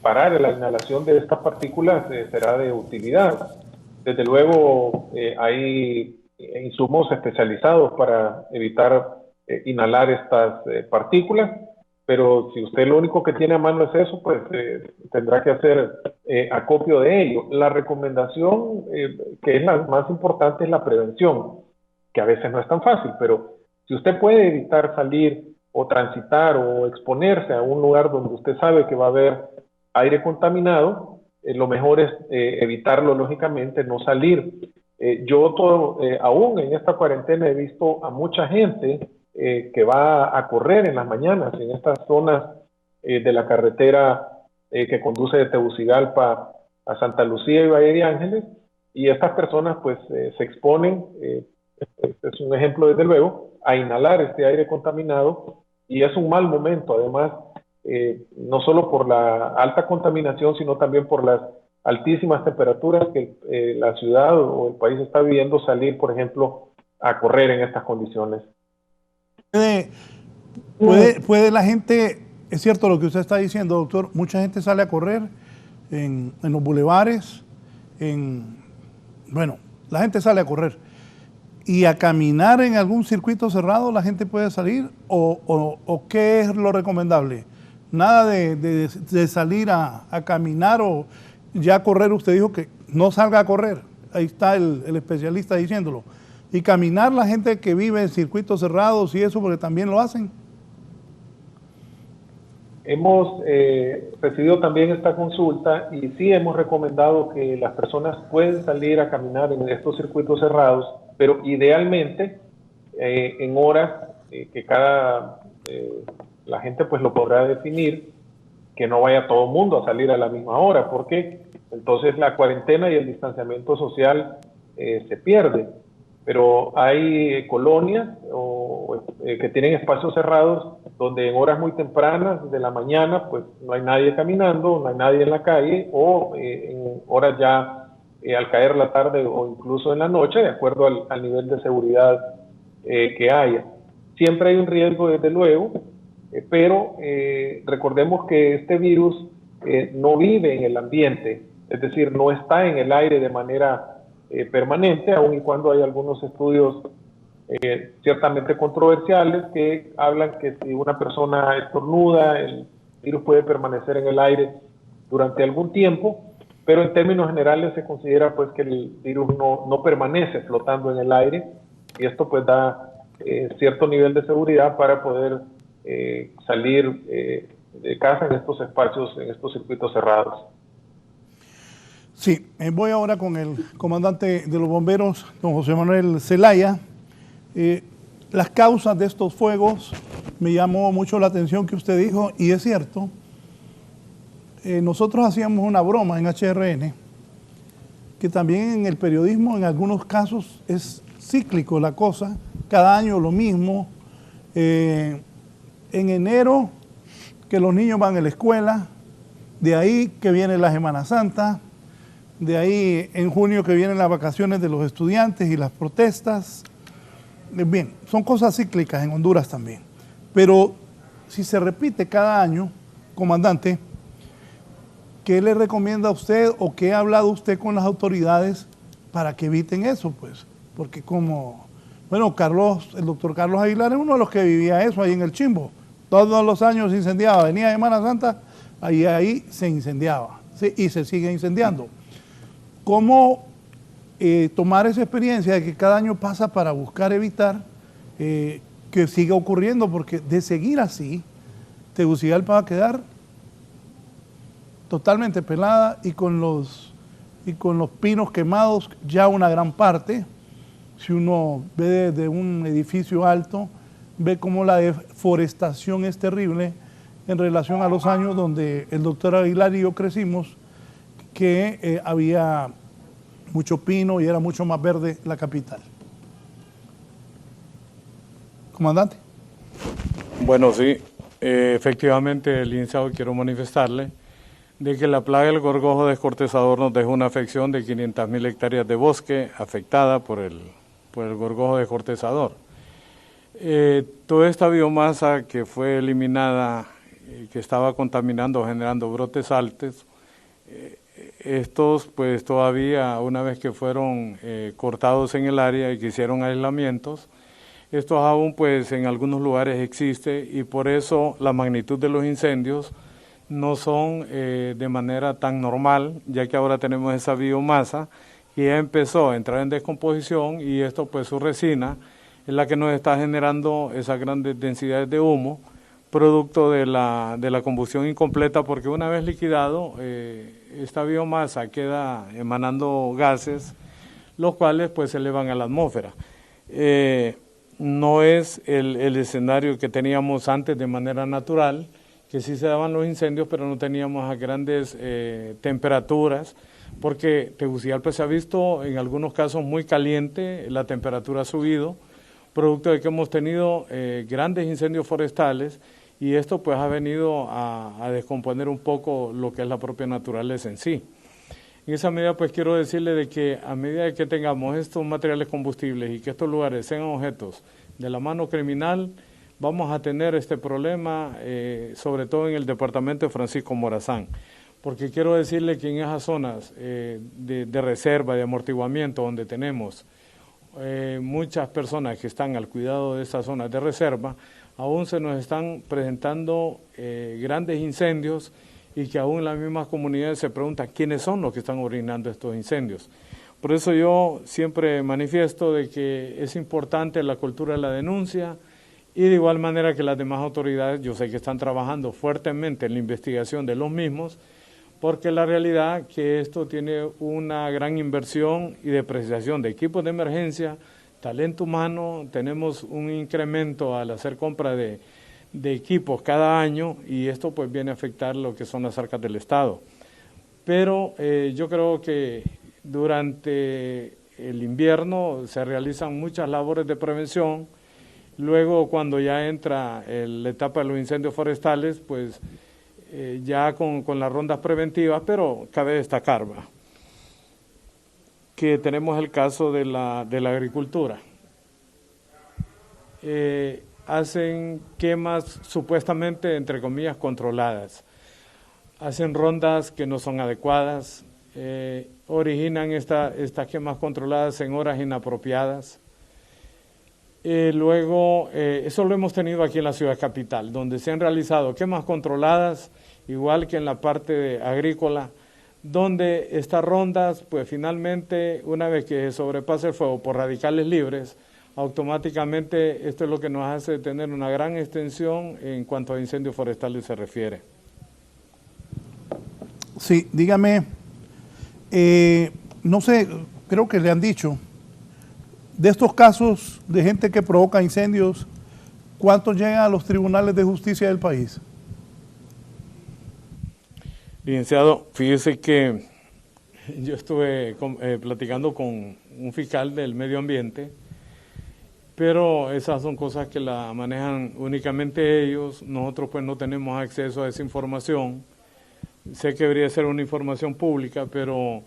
parar la inhalación de estas partículas será de utilidad. Desde luego hay insumos especializados para evitar inhalar estas partículas, pero si usted lo único que tiene a mano es eso, pues tendrá que hacer acopio de ello. La recomendación que es la más importante es la prevención, que a veces no es tan fácil, pero si usted puede evitar salir o transitar o exponerse a un lugar donde usted sabe que va a haber aire contaminado, lo mejor es evitarlo, lógicamente, no salir. Aún en esta cuarentena he visto a mucha gente que va a correr en las mañanas en estas zonas de la carretera que conduce de Tegucigalpa a Santa Lucía y Valle de Ángeles, y estas personas pues se exponen, es un ejemplo desde luego, a inhalar este aire contaminado, y es un mal momento además, no solo por la alta contaminación, sino también por las altísimas temperaturas que la ciudad o el país está viviendo, salir, por ejemplo, a correr en estas condiciones. ¿Puede la gente, es cierto lo que usted está diciendo, doctor, mucha gente sale a correr en los bulevares, bueno, la gente sale a correr, y a caminar en algún circuito cerrado la gente puede salir, o ¿qué es lo recomendable? Nada de salir a caminar o ya correr. Usted dijo que no salga a correr, ahí está el especialista diciéndolo. Y caminar la gente que vive en circuitos cerrados y eso, porque también lo hacen. Hemos recibido también esta consulta y sí hemos recomendado que las personas pueden salir a caminar en estos circuitos cerrados, pero idealmente en horas que la gente pues lo podrá definir, que no vaya todo el mundo a salir a la misma hora, porque entonces la cuarentena y el distanciamiento social se pierde. Pero hay colonias que tienen espacios cerrados donde en horas muy tempranas de la mañana pues no hay nadie caminando, no hay nadie en la calle, o en horas ya al caer la tarde o incluso en la noche, de acuerdo al nivel de seguridad que haya. Siempre hay un riesgo, desde luego, pero recordemos que este virus no vive en el ambiente, es decir, no está en el aire de manera permanente, aun y cuando hay algunos estudios ciertamente controversiales que hablan que si una persona estornuda, el virus puede permanecer en el aire durante algún tiempo, pero en términos generales se considera pues que el virus no permanece flotando en el aire, y esto pues da cierto nivel de seguridad para poder salir de casa en estos espacios, en estos circuitos cerrados. Sí, voy ahora con el comandante de los bomberos, don José Manuel Zelaya. Las causas de estos fuegos, me llamó mucho la atención que usted dijo, y es cierto, nosotros hacíamos una broma en HRN, que también en el periodismo en algunos casos es cíclico la cosa, cada año lo mismo. En enero, que los niños van a la escuela, de ahí que viene la Semana Santa, de ahí en junio que vienen las vacaciones de los estudiantes y las protestas. Bien, son cosas cíclicas en Honduras también. Pero si se repite cada año, comandante, ¿qué le recomienda a usted o qué ha hablado usted con las autoridades para que eviten eso? Pues, porque como, bueno, el doctor Carlos Aguilar es uno de los que vivía eso ahí en el Chimbo. Todos los años se incendiaba, venía Semana Santa, ahí se incendiaba, ¿sí? Y se sigue incendiando. ¿Cómo tomar esa experiencia de que cada año pasa para buscar evitar que siga ocurriendo? Porque de seguir así, Tegucigalpa va a quedar totalmente pelada y con los pinos quemados ya una gran parte. Si uno ve desde un edificio alto, ve cómo la deforestación es terrible en relación a los años donde el doctor Aguilar y yo crecimos, que había mucho pino y era mucho más verde la capital. Comandante. Bueno, sí, efectivamente, licenciado, quiero manifestarle de que la plaga del gorgojo descortezador nos dejó una afección de 500.000 hectáreas de bosque afectada por el gorgojo descortezador. Toda esta biomasa que fue eliminada, que estaba contaminando, generando brotes altos, estos pues todavía, una vez que fueron cortados en el área y que hicieron aislamientos, estos aún pues en algunos lugares existe, y por eso la magnitud de los incendios no son de manera tan normal, ya que ahora tenemos esa biomasa que ya empezó a entrar en descomposición, y esto pues su resina es la que nos está generando esas grandes densidades de humo, producto de la combustión incompleta, porque una vez liquidado, esta biomasa queda emanando gases, los cuales pues se elevan a la atmósfera. No es el escenario que teníamos antes de manera natural, que sí se daban los incendios, pero no teníamos a grandes temperaturas, porque Tegucigalpa se ha visto en algunos casos muy caliente, la temperatura ha subido, producto de que hemos tenido grandes incendios forestales, y esto pues ha venido a descomponer un poco lo que es la propia naturaleza en sí. En esa medida pues quiero decirle de que a medida que tengamos estos materiales combustibles y que estos lugares sean objetos de la mano criminal, vamos a tener este problema, sobre todo en el departamento de Francisco Morazán, porque quiero decirle que en esas zonas de reserva, de amortiguamiento, donde tenemos muchas personas que están al cuidado de esas zonas de reserva, aún se nos están presentando grandes incendios, y que aún las mismas comunidades se preguntan quiénes son los que están orinando estos incendios. Por eso yo siempre manifiesto de que es importante la cultura de la denuncia, y de igual manera que las demás autoridades, yo sé que están trabajando fuertemente en la investigación de los mismos, porque la realidad que esto tiene una gran inversión y depreciación de equipos de emergencia, talento humano, tenemos un incremento al hacer compra de equipos cada año, y esto pues viene a afectar lo que son las arcas del Estado. Pero yo creo que durante el invierno se realizan muchas labores de prevención. Luego, cuando ya entra la etapa de los incendios forestales, pues ya con las rondas preventivas, pero cabe destacar que tenemos el caso de la agricultura. hacen quemas supuestamente, entre comillas, controladas. Hacen rondas que no son adecuadas, originan estas quemas controladas en horas inapropiadas. Luego, eso lo hemos tenido aquí en la ciudad capital, donde se han realizado quemas controladas, igual que en la parte agrícola, donde estas rondas, pues finalmente, una vez que se sobrepasa el fuego por radicales libres, automáticamente esto es lo que nos hace tener una gran extensión en cuanto a incendios forestales se refiere. Sí, dígame, no sé, creo que le han dicho, de estos casos de gente que provoca incendios, ¿cuántos llegan a los tribunales de justicia del país? Licenciado, fíjese que yo estuve platicando con un fiscal del medio ambiente, pero esas son cosas que la manejan únicamente ellos. Nosotros pues no tenemos acceso a esa información. Sé que debería ser una información pública, pero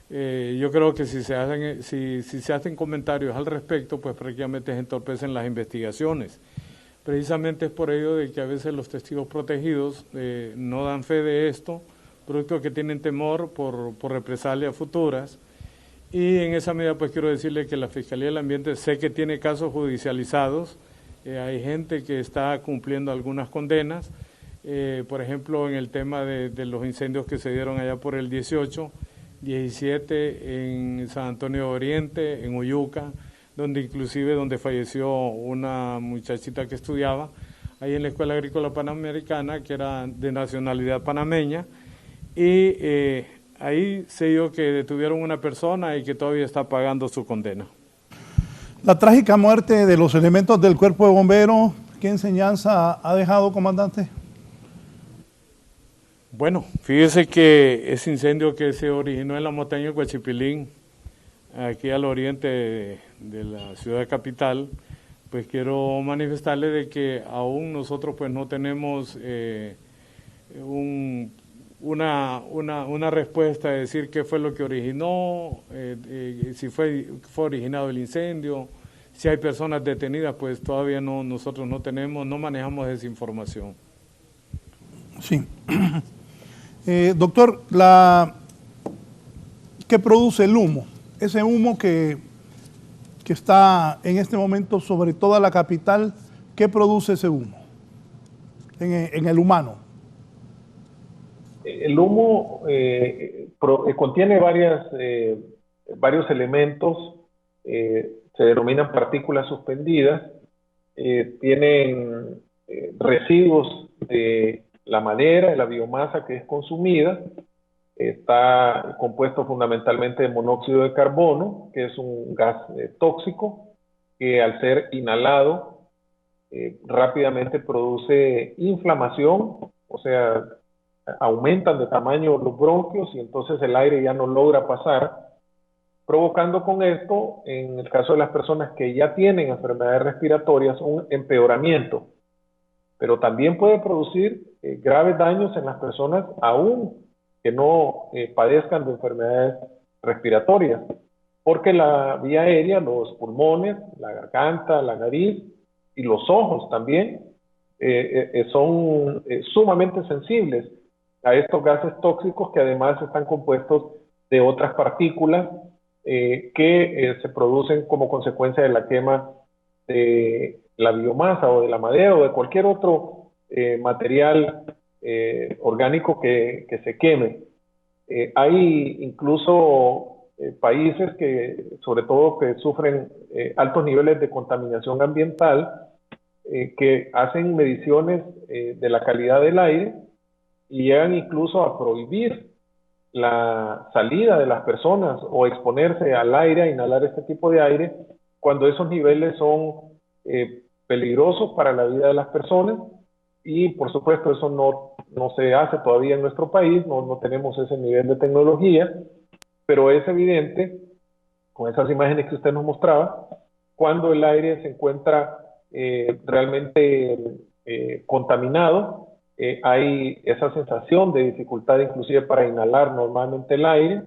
yo creo que si se hacen comentarios al respecto, pues prácticamente se entorpecen las investigaciones. Precisamente es por ello de que a veces los testigos protegidos no dan fe de esto, producto que tienen temor por represalias futuras. Y en esa medida pues quiero decirle que la Fiscalía del Ambiente sé que tiene casos judicializados, hay gente que está cumpliendo algunas condenas, por ejemplo en el tema de los incendios que se dieron allá por el 18, 17 en San Antonio de Oriente, en Uyuca, donde falleció una muchachita que estudiaba ahí en la Escuela Agrícola Panamericana, que era de nacionalidad panameña, y ahí se dio que detuvieron una persona y que todavía está pagando su condena. La trágica muerte de los elementos del Cuerpo de Bomberos, ¿qué enseñanza ha dejado, comandante? Bueno, fíjese que ese incendio que se originó en la montaña de Huachipilín, aquí al oriente de la ciudad capital, pues quiero manifestarle de que aún nosotros pues no tenemos una respuesta de decir qué fue lo que originó, si fue originado el incendio, si hay personas detenidas, pues todavía nosotros no manejamos esa información. Sí. Doctor, ¿qué produce el humo? Ese humo que está en este momento sobre toda la capital, ¿qué produce ese humo en el humano? El humo contiene varios elementos, se denominan partículas suspendidas, tienen residuos de la madera, de la biomasa que es consumida, está compuesto fundamentalmente de monóxido de carbono, que es un gas tóxico, que al ser inhalado rápidamente produce inflamación, o sea, aumentan de tamaño los bronquios y entonces el aire ya no logra pasar, provocando con esto, en el caso de las personas que ya tienen enfermedades respiratorias, un empeoramiento. Pero también puede producir graves daños en las personas aún que no padezcan de enfermedades respiratorias, porque la vía aérea, los pulmones, la garganta, la nariz y los ojos también son sumamente sensibles a estos gases tóxicos que además están compuestos de otras partículas que se producen como consecuencia de la quema de la biomasa o de la madera o de cualquier otro material orgánico que se queme. Hay incluso países que, sobre todo, que sufren altos niveles de contaminación ambiental, que hacen mediciones de la calidad del aire y llegan incluso a prohibir la salida de las personas o exponerse al aire, a inhalar este tipo de aire, cuando esos niveles son peligrosos para la vida de las personas. Y por supuesto eso no se hace todavía en nuestro país, no tenemos ese nivel de tecnología, pero es evidente, con esas imágenes que usted nos mostraba, cuando el aire se encuentra realmente contaminado, hay esa sensación de dificultad inclusive para inhalar normalmente el aire,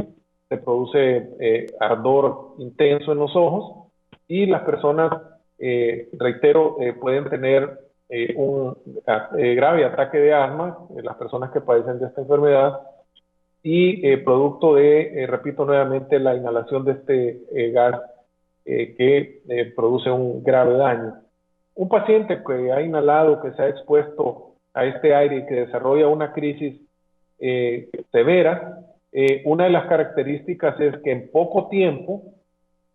se produce ardor intenso en los ojos y las personas reitero, pueden tener un grave ataque de asma, las personas que padecen de esta enfermedad, y producto de, repito nuevamente, la inhalación de este gas que produce un grave daño. Un paciente que ha inhalado, que se ha expuesto a este aire y que desarrolla una crisis severa, una de las características es que en poco tiempo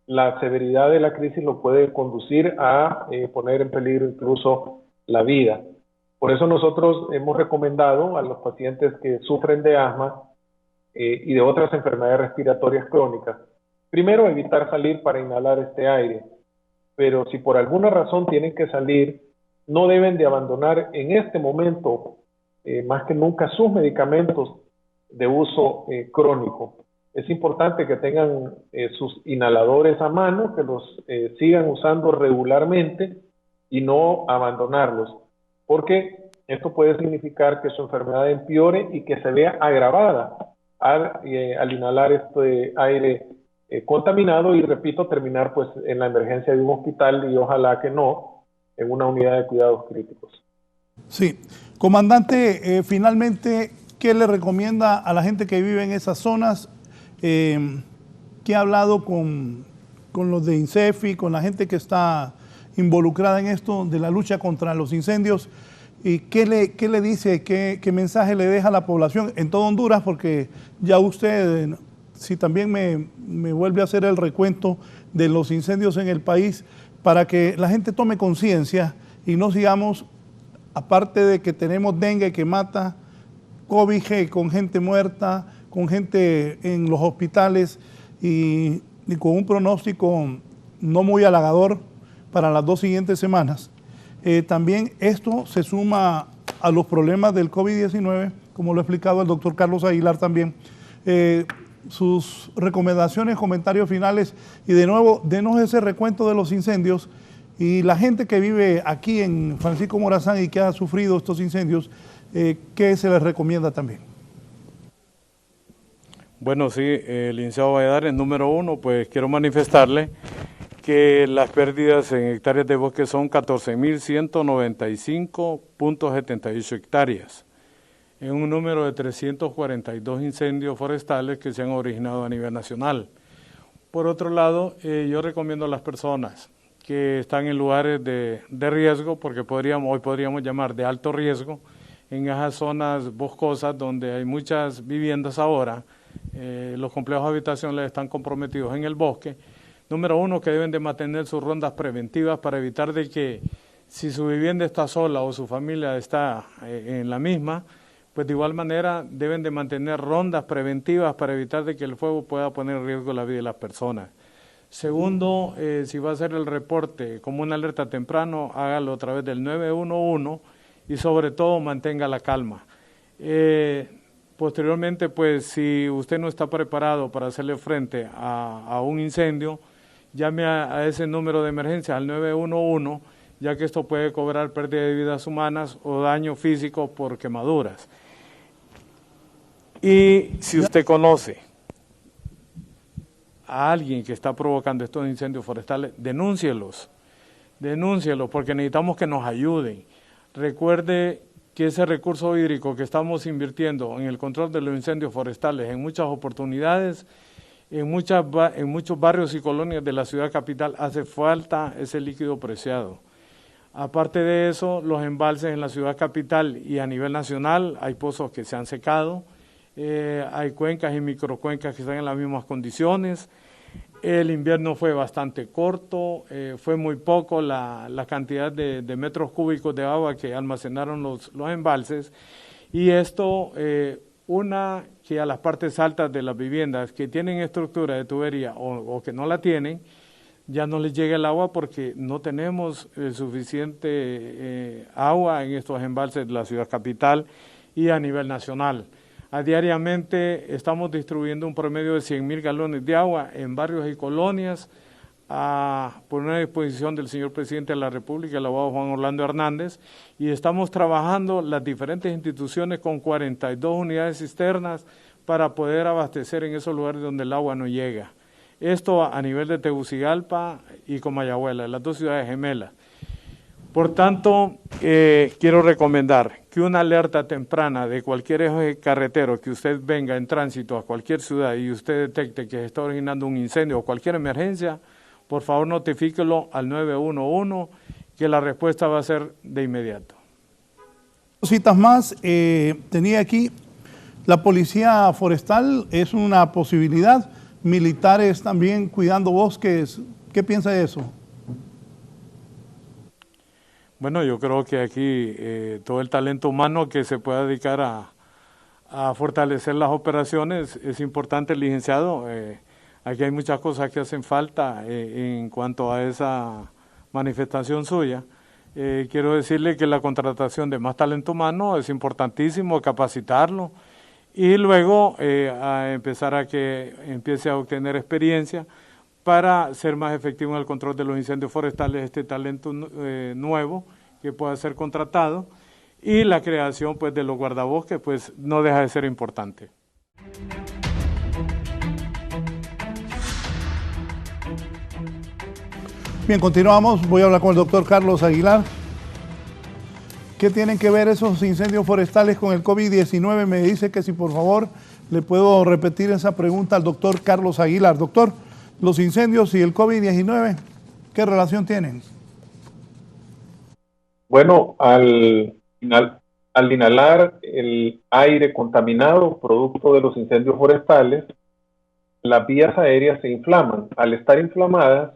la severidad de la crisis lo puede conducir a poner en peligro incluso la vida. Por eso nosotros hemos recomendado a los pacientes que sufren de asma y de otras enfermedades respiratorias crónicas, primero evitar salir para inhalar este aire, pero si por alguna razón tienen que salir, no deben de abandonar en este momento, más que nunca, sus medicamentos de uso crónico. Es importante que tengan sus inhaladores a mano, que los sigan usando regularmente y no abandonarlos, porque esto puede significar que su enfermedad empeore y que se vea agravada al inhalar este aire contaminado y, repito, terminar pues en la emergencia de un hospital y ojalá que no, en una unidad de cuidados críticos. Sí. Comandante, finalmente, ¿qué le recomienda a la gente que vive en esas zonas? ¿Qué ha hablado con los de INCEFI, con la gente que está involucrada en esto de la lucha contra los incendios? ¿Y qué le dice, qué mensaje le deja a la población en todo Honduras? Porque ya usted, si también me vuelve a hacer el recuento de los incendios en el país, para que la gente tome conciencia y no sigamos, aparte de que tenemos dengue que mata, COVID con gente muerta, con gente en los hospitales y con un pronóstico no muy halagador para las 2 siguientes semanas. También esto se suma a los problemas del COVID-19, como lo ha explicado el doctor Carlos Aguilar también. Sus recomendaciones, comentarios finales y de nuevo, denos ese recuento de los incendios y la gente que vive aquí en Francisco Morazán y que ha sufrido estos incendios, ¿qué se les recomienda también? Bueno, sí, licenciado Valladares, número 1, pues quiero manifestarle que las pérdidas en hectáreas de bosque son 14.195.78 hectáreas, en un número de 342 incendios forestales que se han originado a nivel nacional. Por otro lado, yo recomiendo a las personas que están en lugares de riesgo, porque hoy podríamos llamar de alto riesgo, en esas zonas boscosas donde hay muchas viviendas ahora, los complejos habitacionales están comprometidos en el bosque. Número 1, que deben de mantener sus rondas preventivas para evitar de que si su vivienda está sola o su familia está en la misma, pues de igual manera deben de mantener rondas preventivas para evitar de que el fuego pueda poner en riesgo la vida de las personas. Segundo, si va a hacer el reporte como una alerta temprano, hágalo a través del 911 y sobre todo mantenga la calma. Posteriormente, pues si usted no está preparado para hacerle frente a un incendio, llame a ese número de emergencia, al 911, ya que esto puede cobrar pérdida de vidas humanas o daño físico por quemaduras. Y si usted conoce a alguien que está provocando estos incendios forestales, denúncielos, porque necesitamos que nos ayuden. Recuerde que ese recurso hídrico que estamos invirtiendo en el control de los incendios forestales en muchas oportunidades, en muchos barrios y colonias de la ciudad capital hace falta ese líquido preciado. Aparte de eso, los embalses en la ciudad capital y a nivel nacional, hay pozos que se han secado, hay cuencas y microcuencas que están en las mismas condiciones. El invierno fue bastante corto, fue muy poco la cantidad de metros cúbicos de agua que almacenaron los embalses, y esto, que a las partes altas de las viviendas que tienen estructura de tubería o que no la tienen, ya no les llega el agua porque no tenemos suficiente agua en estos embalses de la ciudad capital y a nivel nacional. Diariamente estamos distribuyendo un promedio de 100.000 galones de agua en barrios y colonias por una disposición del señor presidente de la República, el abogado Juan Orlando Hernández, y estamos trabajando las diferentes instituciones con 42 unidades cisternas para poder abastecer en esos lugares donde el agua no llega. Esto a nivel de Tegucigalpa y Comayagüela, las dos ciudades gemelas. Por tanto, quiero recomendar que una alerta temprana de cualquier eje carretero que usted venga en tránsito a cualquier ciudad y usted detecte que se está originando un incendio o cualquier emergencia, por favor notifíquelo al 911, que la respuesta va a ser de inmediato. Cositas más, tenía aquí, la policía forestal es una posibilidad, militares también cuidando bosques, ¿qué piensa de eso? Bueno, yo creo que aquí todo el talento humano que se pueda dedicar a fortalecer las operaciones es importante, licenciado. Aquí hay muchas cosas que hacen falta en cuanto a esa manifestación suya. Quiero decirle que la contratación de más talento humano es importantísimo, capacitarlo y luego a empezar a que empiece a obtener experiencia para ser más efectivo en el control de los incendios forestales, este talento nuevo que pueda ser contratado, y la creación pues de los guardabosques pues no deja de ser importante. Bien, continuamos, voy a hablar con el doctor Carlos Aguilar. ¿Qué tienen que ver esos incendios forestales con el COVID-19? Me dice que si por favor le puedo repetir esa pregunta al doctor Carlos Aguilar. Doctor, los incendios y el COVID-19, ¿qué relación tienen? Bueno, al inhalar el aire contaminado producto de los incendios forestales, las vías aéreas se inflaman. Al estar inflamadas,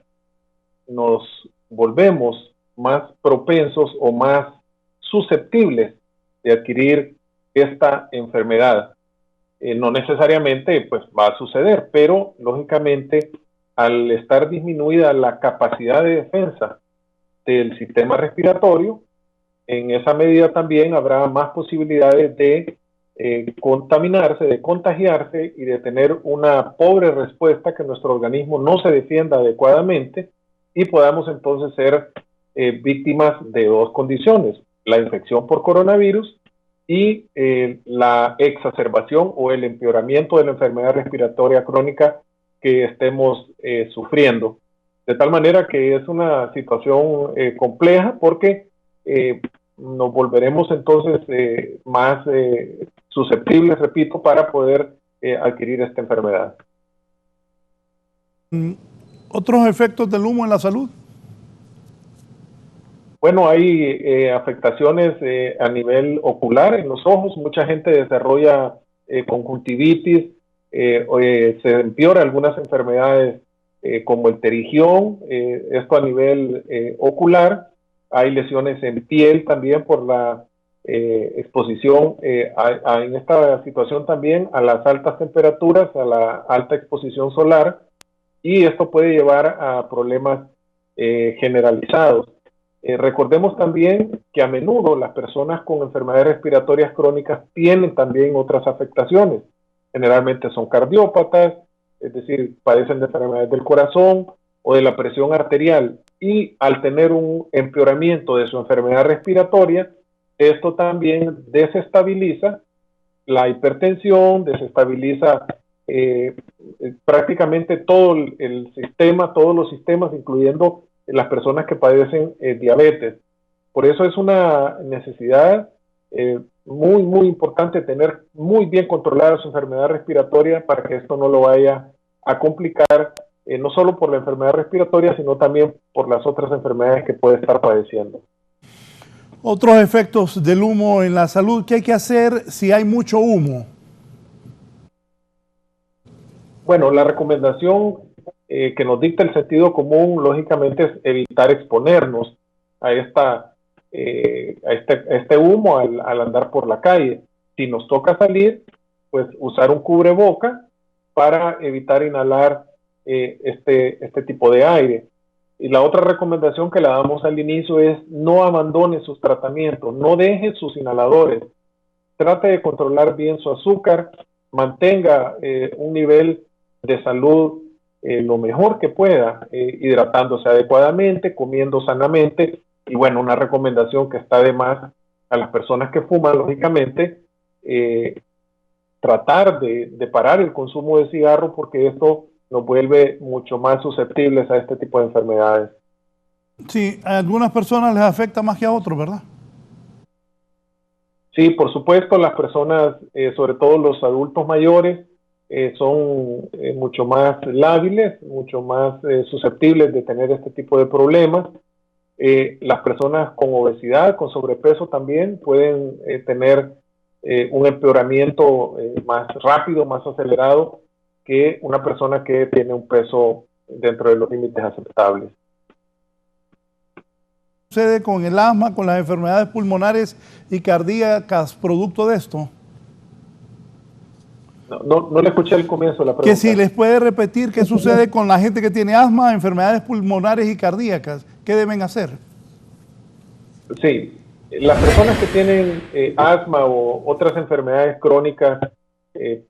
nos volvemos más propensos o más susceptibles de adquirir esta enfermedad. No necesariamente pues va a suceder, pero lógicamente al estar disminuida la capacidad de defensa del sistema respiratorio, en esa medida también habrá más posibilidades de contaminarse, de contagiarse y de tener una pobre respuesta, que nuestro organismo no se defienda adecuadamente y podamos entonces ser víctimas de dos condiciones: la infección por coronavirus y la exacerbación o el empeoramiento de la enfermedad respiratoria crónica que estemos sufriendo. De tal manera que es una situación compleja, porque nos volveremos entonces más susceptibles, repito, para poder adquirir esta enfermedad. ¿Otros efectos del humo en la salud? Bueno, hay afectaciones a nivel ocular en los ojos. Mucha gente desarrolla conjuntivitis, se empeora algunas enfermedades como el pterigión, esto a nivel ocular. Hay lesiones en piel también por la exposición, en esta situación también, a las altas temperaturas, a la alta exposición solar, y esto puede llevar a problemas generalizados. Recordemos también que a menudo las personas con enfermedades respiratorias crónicas tienen también otras afectaciones. Generalmente son cardiópatas, es decir, padecen de enfermedades del corazón o de la presión arterial, y al tener un empeoramiento de su enfermedad respiratoria, esto también desestabiliza la hipertensión, desestabiliza prácticamente todo el sistema, todos los sistemas, incluyendo las personas que padecen diabetes. Por eso es una necesidad muy, muy importante tener muy bien controlada su enfermedad respiratoria para que esto no lo vaya a complicar, no solo por la enfermedad respiratoria, sino también por las otras enfermedades que puede estar padeciendo. Otros efectos del humo en la salud, ¿qué hay que hacer si hay mucho humo? Bueno, la recomendación que nos dicta el sentido común, lógicamente, es evitar exponernos a este humo al andar por la calle. Si nos toca salir, pues usar un cubreboca para evitar inhalar este tipo de aire. Y la otra recomendación que le damos al inicio es: no abandone sus tratamientos, no deje sus inhaladores, trate de controlar bien su azúcar, mantenga un nivel de salud lo mejor que pueda, hidratándose adecuadamente, comiendo sanamente. Y bueno, una recomendación que está de más a las personas que fuman, lógicamente, tratar de parar el consumo de cigarro, porque esto nos vuelve mucho más susceptibles a este tipo de enfermedades. Sí, a algunas personas les afecta más que a otros, ¿verdad? Sí, por supuesto, las personas, sobre todo los adultos mayores, son mucho más lábiles, mucho más susceptibles de tener este tipo de problemas. Las personas con obesidad, con sobrepeso también pueden tener un empeoramiento más rápido, más acelerado que una persona que tiene un peso dentro de los límites aceptables. ¿Qué sucede con el asma, con las enfermedades pulmonares y cardíacas producto de esto? No le escuché al comienzo de la pregunta. Que si les puede repetir qué sucede con la gente que tiene asma, enfermedades pulmonares y cardíacas, ¿qué deben hacer? Sí, las personas que tienen asma o otras enfermedades crónicas,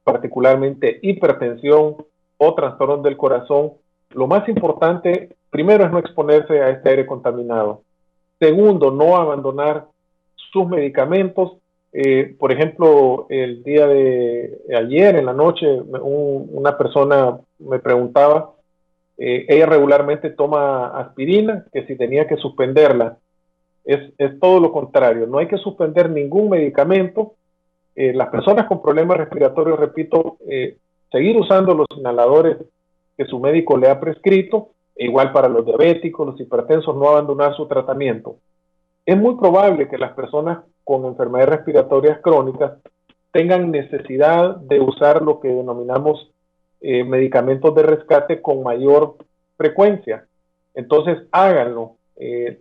particularmente hipertensión o trastornos del corazón, lo más importante, primero, es no exponerse a este aire contaminado. Segundo, no abandonar sus medicamentos. Por ejemplo, el día de ayer, en la noche, una persona me preguntaba, ella regularmente toma aspirina, que si tenía que suspenderla. Es todo lo contrario, no hay que suspender ningún medicamento. Las personas con problemas respiratorios, repito, seguir usando los inhaladores que su médico le ha prescrito, e igual para los diabéticos, los hipertensos, no abandonar su tratamiento. Es muy probable que las personas con enfermedades respiratorias crónicas tengan necesidad de usar lo que denominamos medicamentos de rescate con mayor frecuencia. Entonces, háganlo.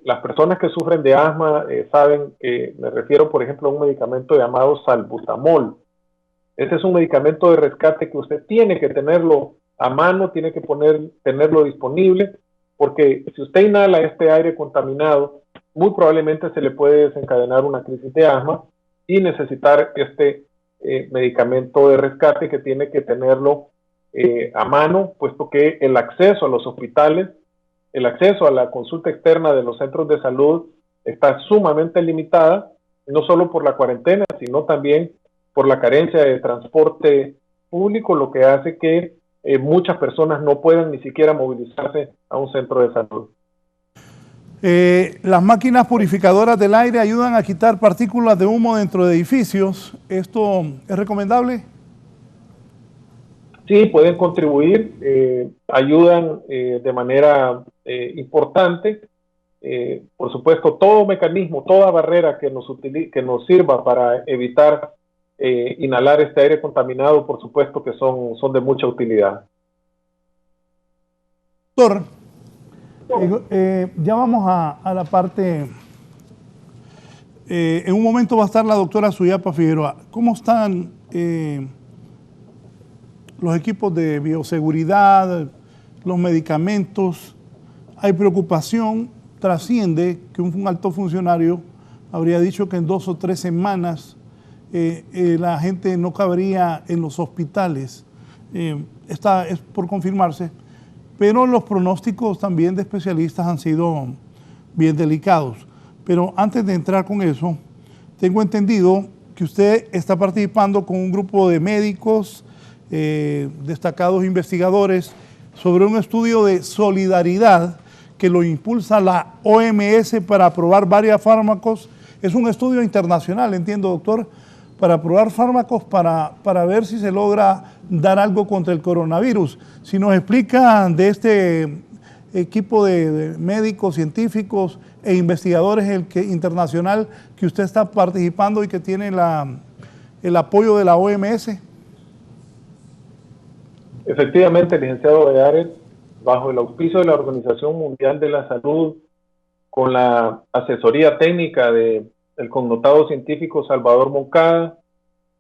Las personas que sufren de asma saben que me refiero, por ejemplo, a un medicamento llamado salbutamol. Este es un medicamento de rescate que usted tiene que tenerlo a mano, tiene que tenerlo disponible, porque si usted inhala este aire contaminado, muy probablemente se le puede desencadenar una crisis de asma y necesitar este medicamento de rescate, que tiene que tenerlo a mano, puesto que el acceso a los hospitales, el acceso a la consulta externa de los centros de salud está sumamente limitada, no solo por la cuarentena, sino también por la carencia de transporte público, lo que hace que muchas personas no puedan ni siquiera movilizarse a un centro de salud. Las máquinas purificadoras del aire ayudan a quitar partículas de humo dentro de edificios. ¿Esto es recomendable? Sí, pueden contribuir, ayudan de manera importante. Por supuesto, todo mecanismo, toda barrera que nos sirva para evitar inhalar este aire contaminado, por supuesto que son de mucha utilidad. Doctor, ya vamos a la parte, en un momento va a estar la doctora Suyapa Figueroa. ¿Cómo están los equipos de bioseguridad, los medicamentos? Hay preocupación, trasciende que un alto funcionario habría dicho que en 2 o 3 semanas la gente no cabería en los hospitales. Está es por confirmarse, pero los pronósticos también de especialistas han sido bien delicados. Pero antes de entrar con eso, tengo entendido que usted está participando con un grupo de médicos, destacados investigadores, sobre un estudio de solidaridad que lo impulsa la OMS para aprobar varios fármacos. Es un estudio internacional, entiendo, doctor, para probar fármacos para ver si se logra dar algo contra el coronavirus. Si nos explica de este equipo de médicos, científicos e investigadores internacional que usted está participando y que tiene el apoyo de la OMS. Efectivamente, licenciado Valladares, bajo el auspicio de la Organización Mundial de la Salud, con la asesoría técnica del connotado científico Salvador Moncada,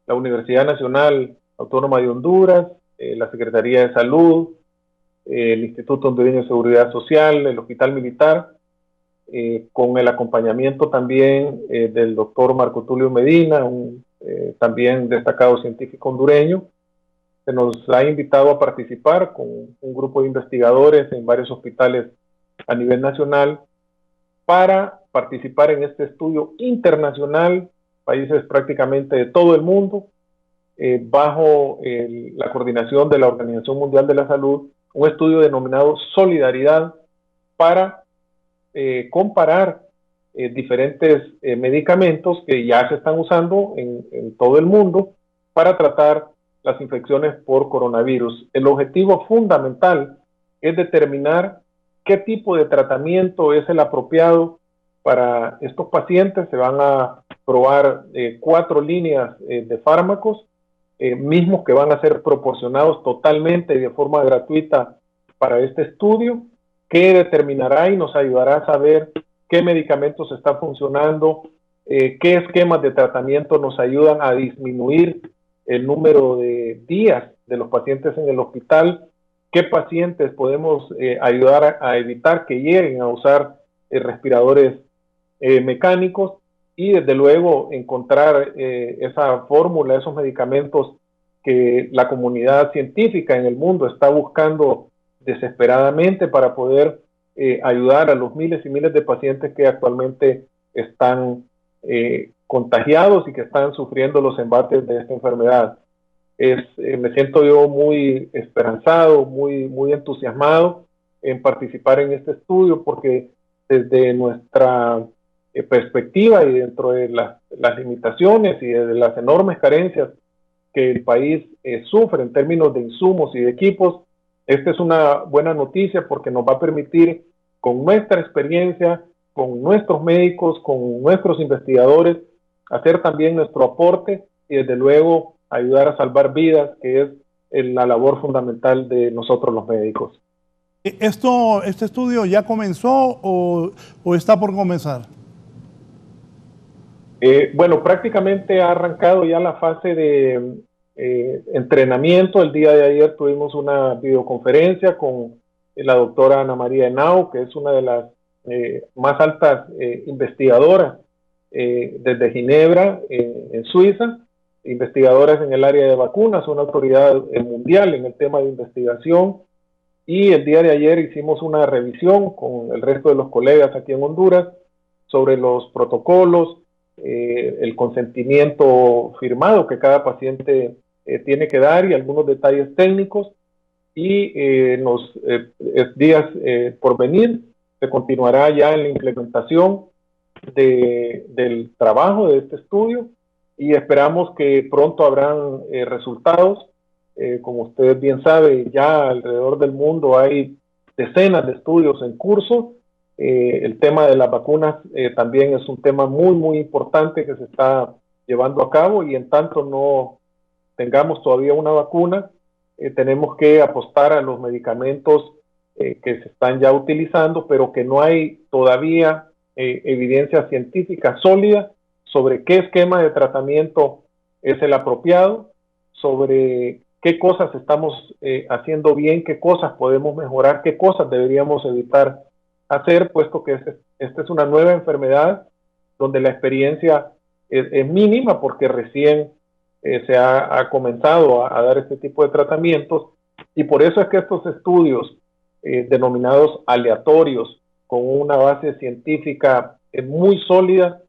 la Universidad Nacional Autónoma de Honduras, la Secretaría de Salud, el Instituto Hondureño de Seguridad Social, el Hospital Militar, con el acompañamiento también del doctor Marco Tulio Medina, un también destacado científico hondureño. Se nos ha invitado a participar con un grupo de investigadores en varios hospitales a nivel nacional para participar en este estudio internacional, países prácticamente de todo el mundo, bajo la coordinación de la Organización Mundial de la Salud un estudio denominado Solidaridad para comparar diferentes medicamentos que ya se están usando en todo el mundo para tratar las infecciones por coronavirus. El objetivo fundamental es determinar qué tipo de tratamiento es el apropiado para estos pacientes. Se van a probar 4 líneas de fármacos, mismos que van a ser proporcionados totalmente y de forma gratuita para este estudio, que determinará y nos ayudará a saber qué medicamentos están funcionando, qué esquemas de tratamiento nos ayudan a disminuir el número de días de los pacientes en el hospital, qué pacientes podemos ayudar a evitar que lleguen a usar respiradores mecánicos, y desde luego encontrar esa fórmula, esos medicamentos que la comunidad científica en el mundo está buscando desesperadamente para poder ayudar a los miles y miles de pacientes que actualmente están contagiados y que están sufriendo los embates de esta enfermedad. Me siento yo muy esperanzado, muy entusiasmado en participar en este estudio, porque desde nuestra perspectiva y dentro de las limitaciones y de las enormes carencias que el país sufre en términos de insumos y de equipos, esta es una buena noticia porque nos va a permitir, con nuestra experiencia, con nuestros médicos, con nuestros investigadores, hacer también nuestro aporte y desde luego ayudar a salvar vidas, que es la labor fundamental de nosotros los médicos. ¿Este estudio ya comenzó o está por comenzar? Bueno, prácticamente ha arrancado ya la fase de entrenamiento. El día de ayer tuvimos una videoconferencia con la doctora Ana María Henao, que es una de las más altas investigadoras desde Ginebra, en Suiza, investigadoras en el área de vacunas, una autoridad mundial en el tema de investigación. Y el día de ayer hicimos una revisión con el resto de los colegas aquí en Honduras sobre los protocolos, el consentimiento firmado que cada paciente tiene que dar y algunos detalles técnicos, y en los días por venir se continuará ya en la implementación del trabajo de este estudio y esperamos que pronto habrán resultados. Como usted bien sabe, ya alrededor del mundo hay decenas de estudios en curso. El tema de las vacunas también es un tema muy importante que se está llevando a cabo, y en tanto no tengamos todavía una vacuna, tenemos que apostar a los medicamentos que se están ya utilizando, pero que no hay todavía evidencia científica sólida sobre qué esquema de tratamiento es el apropiado, sobre qué cosas estamos haciendo bien, qué cosas podemos mejorar, qué cosas deberíamos evitar hacer, puesto que esta es una nueva enfermedad donde la experiencia es mínima, porque recién se ha comenzado a dar este tipo de tratamientos, y por eso es que estos estudios denominados aleatorios, con una base científica muy sólida,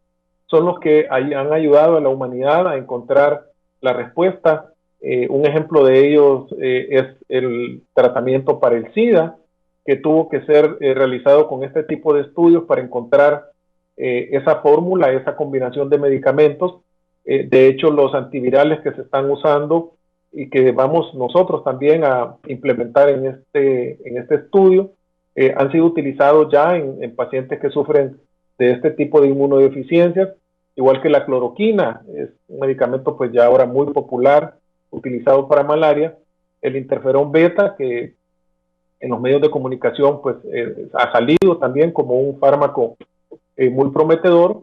son los que han ayudado a la humanidad a encontrar la respuesta. Un ejemplo de ellos es el tratamiento para el SIDA, que tuvo que ser realizado con este tipo de estudios para encontrar esa fórmula, esa combinación de medicamentos. De hecho, los antivirales que se están usando y que vamos nosotros también a implementar en este estudio, han sido utilizados ya en pacientes que sufren de este tipo de inmunodeficiencias, igual que la cloroquina, es un medicamento pues ya ahora muy popular, utilizado para malaria. El interferón beta, que en los medios de comunicación pues ha salido también como un fármaco muy prometedor,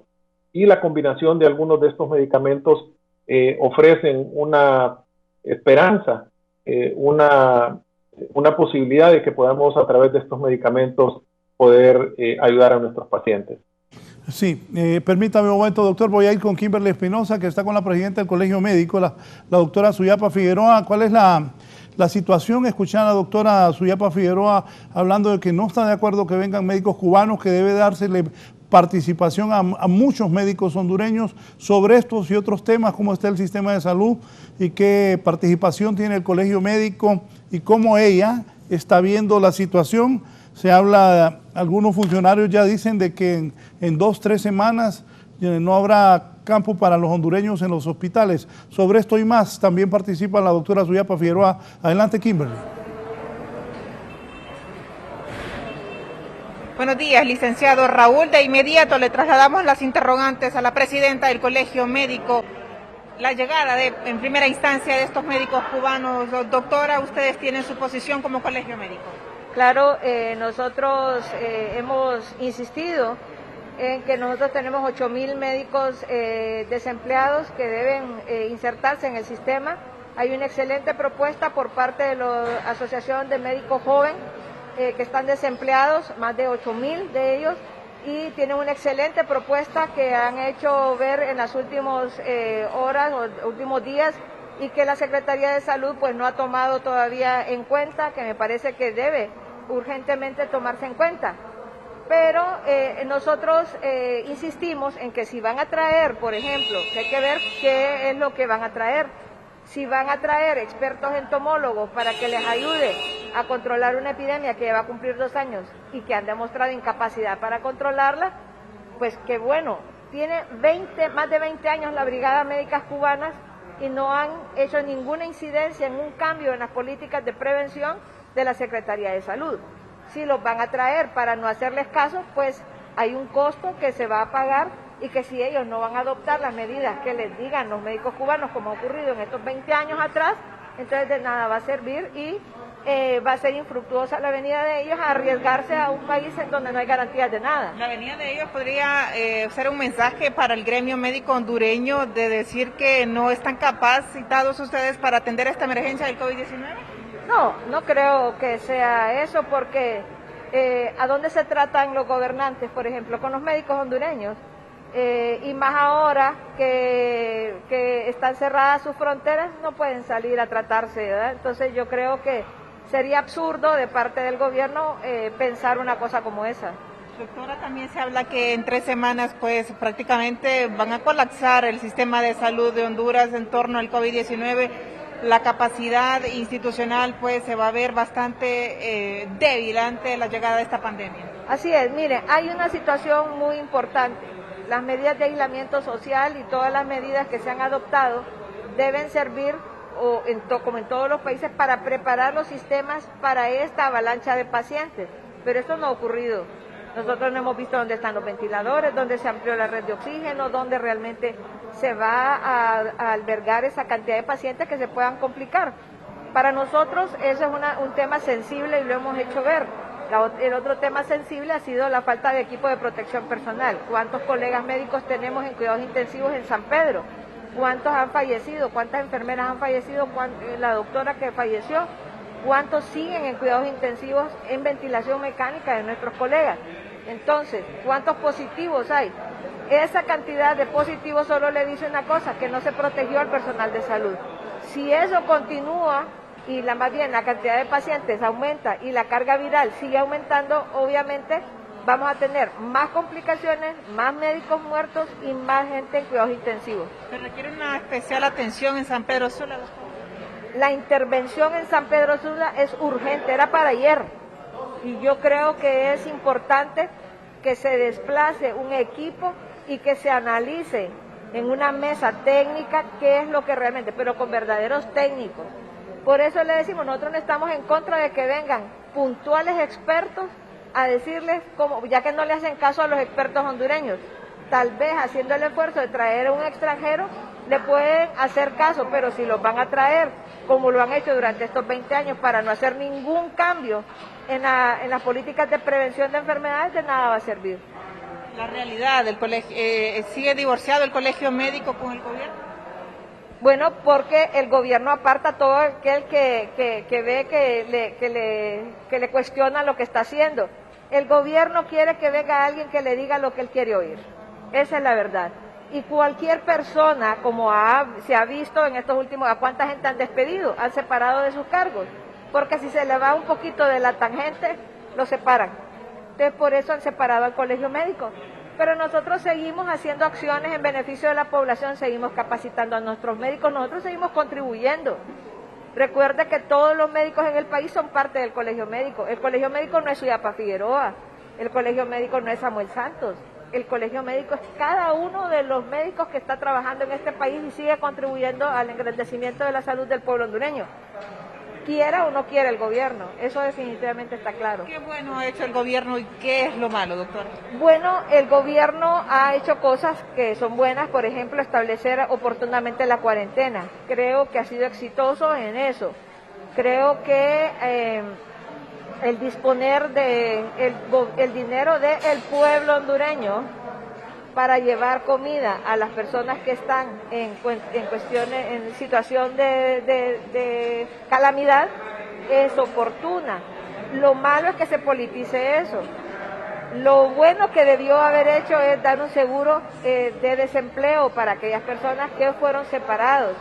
y la combinación de algunos de estos medicamentos ofrecen una esperanza, una posibilidad de que podamos a través de estos medicamentos poder ayudar a nuestros pacientes. Sí, permítame un momento, doctor. Voy a ir con Kimberly Espinosa, que está con la presidenta del Colegio Médico, la doctora Suyapa Figueroa. ¿Cuál es la situación? Escuché a la doctora Suyapa Figueroa hablando de que no está de acuerdo que vengan médicos cubanos, que debe dársele participación a muchos médicos hondureños sobre estos y otros temas, cómo está el sistema de salud y qué participación tiene el Colegio Médico y cómo ella está viendo la situación. Se habla, algunos funcionarios ya dicen de que en 2 o 3 semanas no habrá campo para los hondureños en los hospitales. Sobre esto y más también participa la doctora Suyapa Figueroa. Adelante, Kimberly. Buenos días, licenciado Raúl. De inmediato le trasladamos las interrogantes a la presidenta del Colegio Médico. La llegada en primera instancia de estos médicos cubanos. Doctora, ustedes tienen su posición como Colegio Médico. Claro, nosotros hemos insistido en que nosotros tenemos 8.000 médicos desempleados que deben insertarse en el sistema. Hay una excelente propuesta por parte de la Asociación de Médicos Jóvenes que están desempleados, más de 8.000 de ellos, y tienen una excelente propuesta que han hecho ver en las últimas horas o últimos días y que la Secretaría de Salud pues no ha tomado todavía en cuenta, que me parece que debe urgentemente tomarse en cuenta. Pero nosotros insistimos en que si van a traer, por ejemplo, que hay que ver qué es lo que van a traer. Si van a traer expertos entomólogos para que les ayude a controlar una epidemia que va a cumplir 2 años y que han demostrado incapacidad para controlarla, pues qué bueno. Tiene más de 20 años la Brigada Médicas Cubanas y no han hecho ninguna incidencia en un cambio en las políticas de prevención de la Secretaría de Salud. Si los van a traer para no hacerles caso, pues hay un costo que se va a pagar y que si ellos no van a adoptar las medidas que les digan los médicos cubanos, como ha ocurrido en estos 20 años atrás, entonces de nada va a servir y va a ser infructuosa la venida de ellos a arriesgarse a un país en donde no hay garantías de nada. La venida de ellos podría ser un mensaje para el gremio médico hondureño de decir que no están capacitados ustedes para atender esta emergencia del COVID-19. No creo que sea eso, porque ¿a dónde se tratan los gobernantes, por ejemplo, con los médicos hondureños? Y más ahora que están cerradas sus fronteras, no pueden salir a tratarse, ¿verdad? Entonces yo creo que sería absurdo de parte del gobierno pensar una cosa como esa. Doctora, también se habla que en 3 semanas pues prácticamente van a colapsar el sistema de salud de Honduras en torno al COVID-19. La capacidad institucional pues se va a ver bastante débil ante la llegada de esta pandemia. Así es, mire, hay una situación muy importante. Las medidas de aislamiento social y todas las medidas que se han adoptado deben servir, como en todos los países, para preparar los sistemas para esta avalancha de pacientes. Pero esto no ha ocurrido. Nosotros no hemos visto dónde están los ventiladores, dónde se amplió la red de oxígeno, dónde realmente se va a albergar esa cantidad de pacientes que se puedan complicar. Para nosotros eso es un tema sensible y lo hemos hecho ver. El otro tema sensible ha sido la falta de equipo de protección personal. ¿Cuántos colegas médicos tenemos en cuidados intensivos en San Pedro? ¿Cuántos han fallecido? ¿Cuántas enfermeras han fallecido? La doctora que falleció. ¿Cuántos siguen en cuidados intensivos en ventilación mecánica de nuestros colegas? Entonces, ¿cuántos positivos hay? Esa cantidad de positivos solo le dice una cosa, que no se protegió al personal de salud. Si eso continúa y más bien la cantidad de pacientes aumenta y la carga viral sigue aumentando, obviamente vamos a tener más complicaciones, más médicos muertos y más gente en cuidados intensivos. ¿Se requiere una especial atención en San Pedro Sula? La intervención en San Pedro Sula es urgente, era para ayer. Y yo creo que es importante que se desplace un equipo y que se analice en una mesa técnica qué es lo que realmente, pero con verdaderos técnicos. Por eso le decimos, nosotros no estamos en contra de que vengan puntuales expertos a decirles, ya que no le hacen caso a los expertos hondureños, tal vez haciendo el esfuerzo de traer a un extranjero, le pueden hacer caso, pero si los van a traer, como lo han hecho durante estos 20 años, para no hacer ningún cambio en las políticas de prevención de enfermedades, de nada va a servir. La realidad del colegio, ¿sigue divorciado el colegio médico con el gobierno? Bueno, porque el gobierno aparta a todo aquel que ve que le cuestiona lo que está haciendo. El gobierno quiere que venga alguien que le diga lo que él quiere oír. Esa es la verdad. Y cualquier persona, como se ha visto en estos últimos, ¿a cuánta gente han despedido? Han separado de sus cargos. Porque si se le va un poquito de la tangente, lo separan. Entonces, por eso han separado al colegio médico. Pero nosotros seguimos haciendo acciones en beneficio de la población, seguimos capacitando a nuestros médicos, nosotros seguimos contribuyendo. Recuerde que todos los médicos en el país son parte del colegio médico. El colegio médico no es Suyapa Figueroa, el colegio médico no es Samuel Santos. El colegio médico es cada uno de los médicos que está trabajando en este país y sigue contribuyendo al engrandecimiento de la salud del pueblo hondureño. Quiera o no quiera el gobierno, eso definitivamente está claro. ¿Qué bueno ha hecho el gobierno y qué es lo malo, doctora? Bueno, el gobierno ha hecho cosas que son buenas, por ejemplo, establecer oportunamente la cuarentena. Creo que ha sido exitoso en eso. Creo que el disponer de el dinero del pueblo hondureño para llevar comida a las personas que están en cuestiones, en situación de calamidad, es oportuna. Lo malo es que se politice eso. Lo bueno que debió haber hecho es dar un seguro de desempleo para aquellas personas que fueron separados.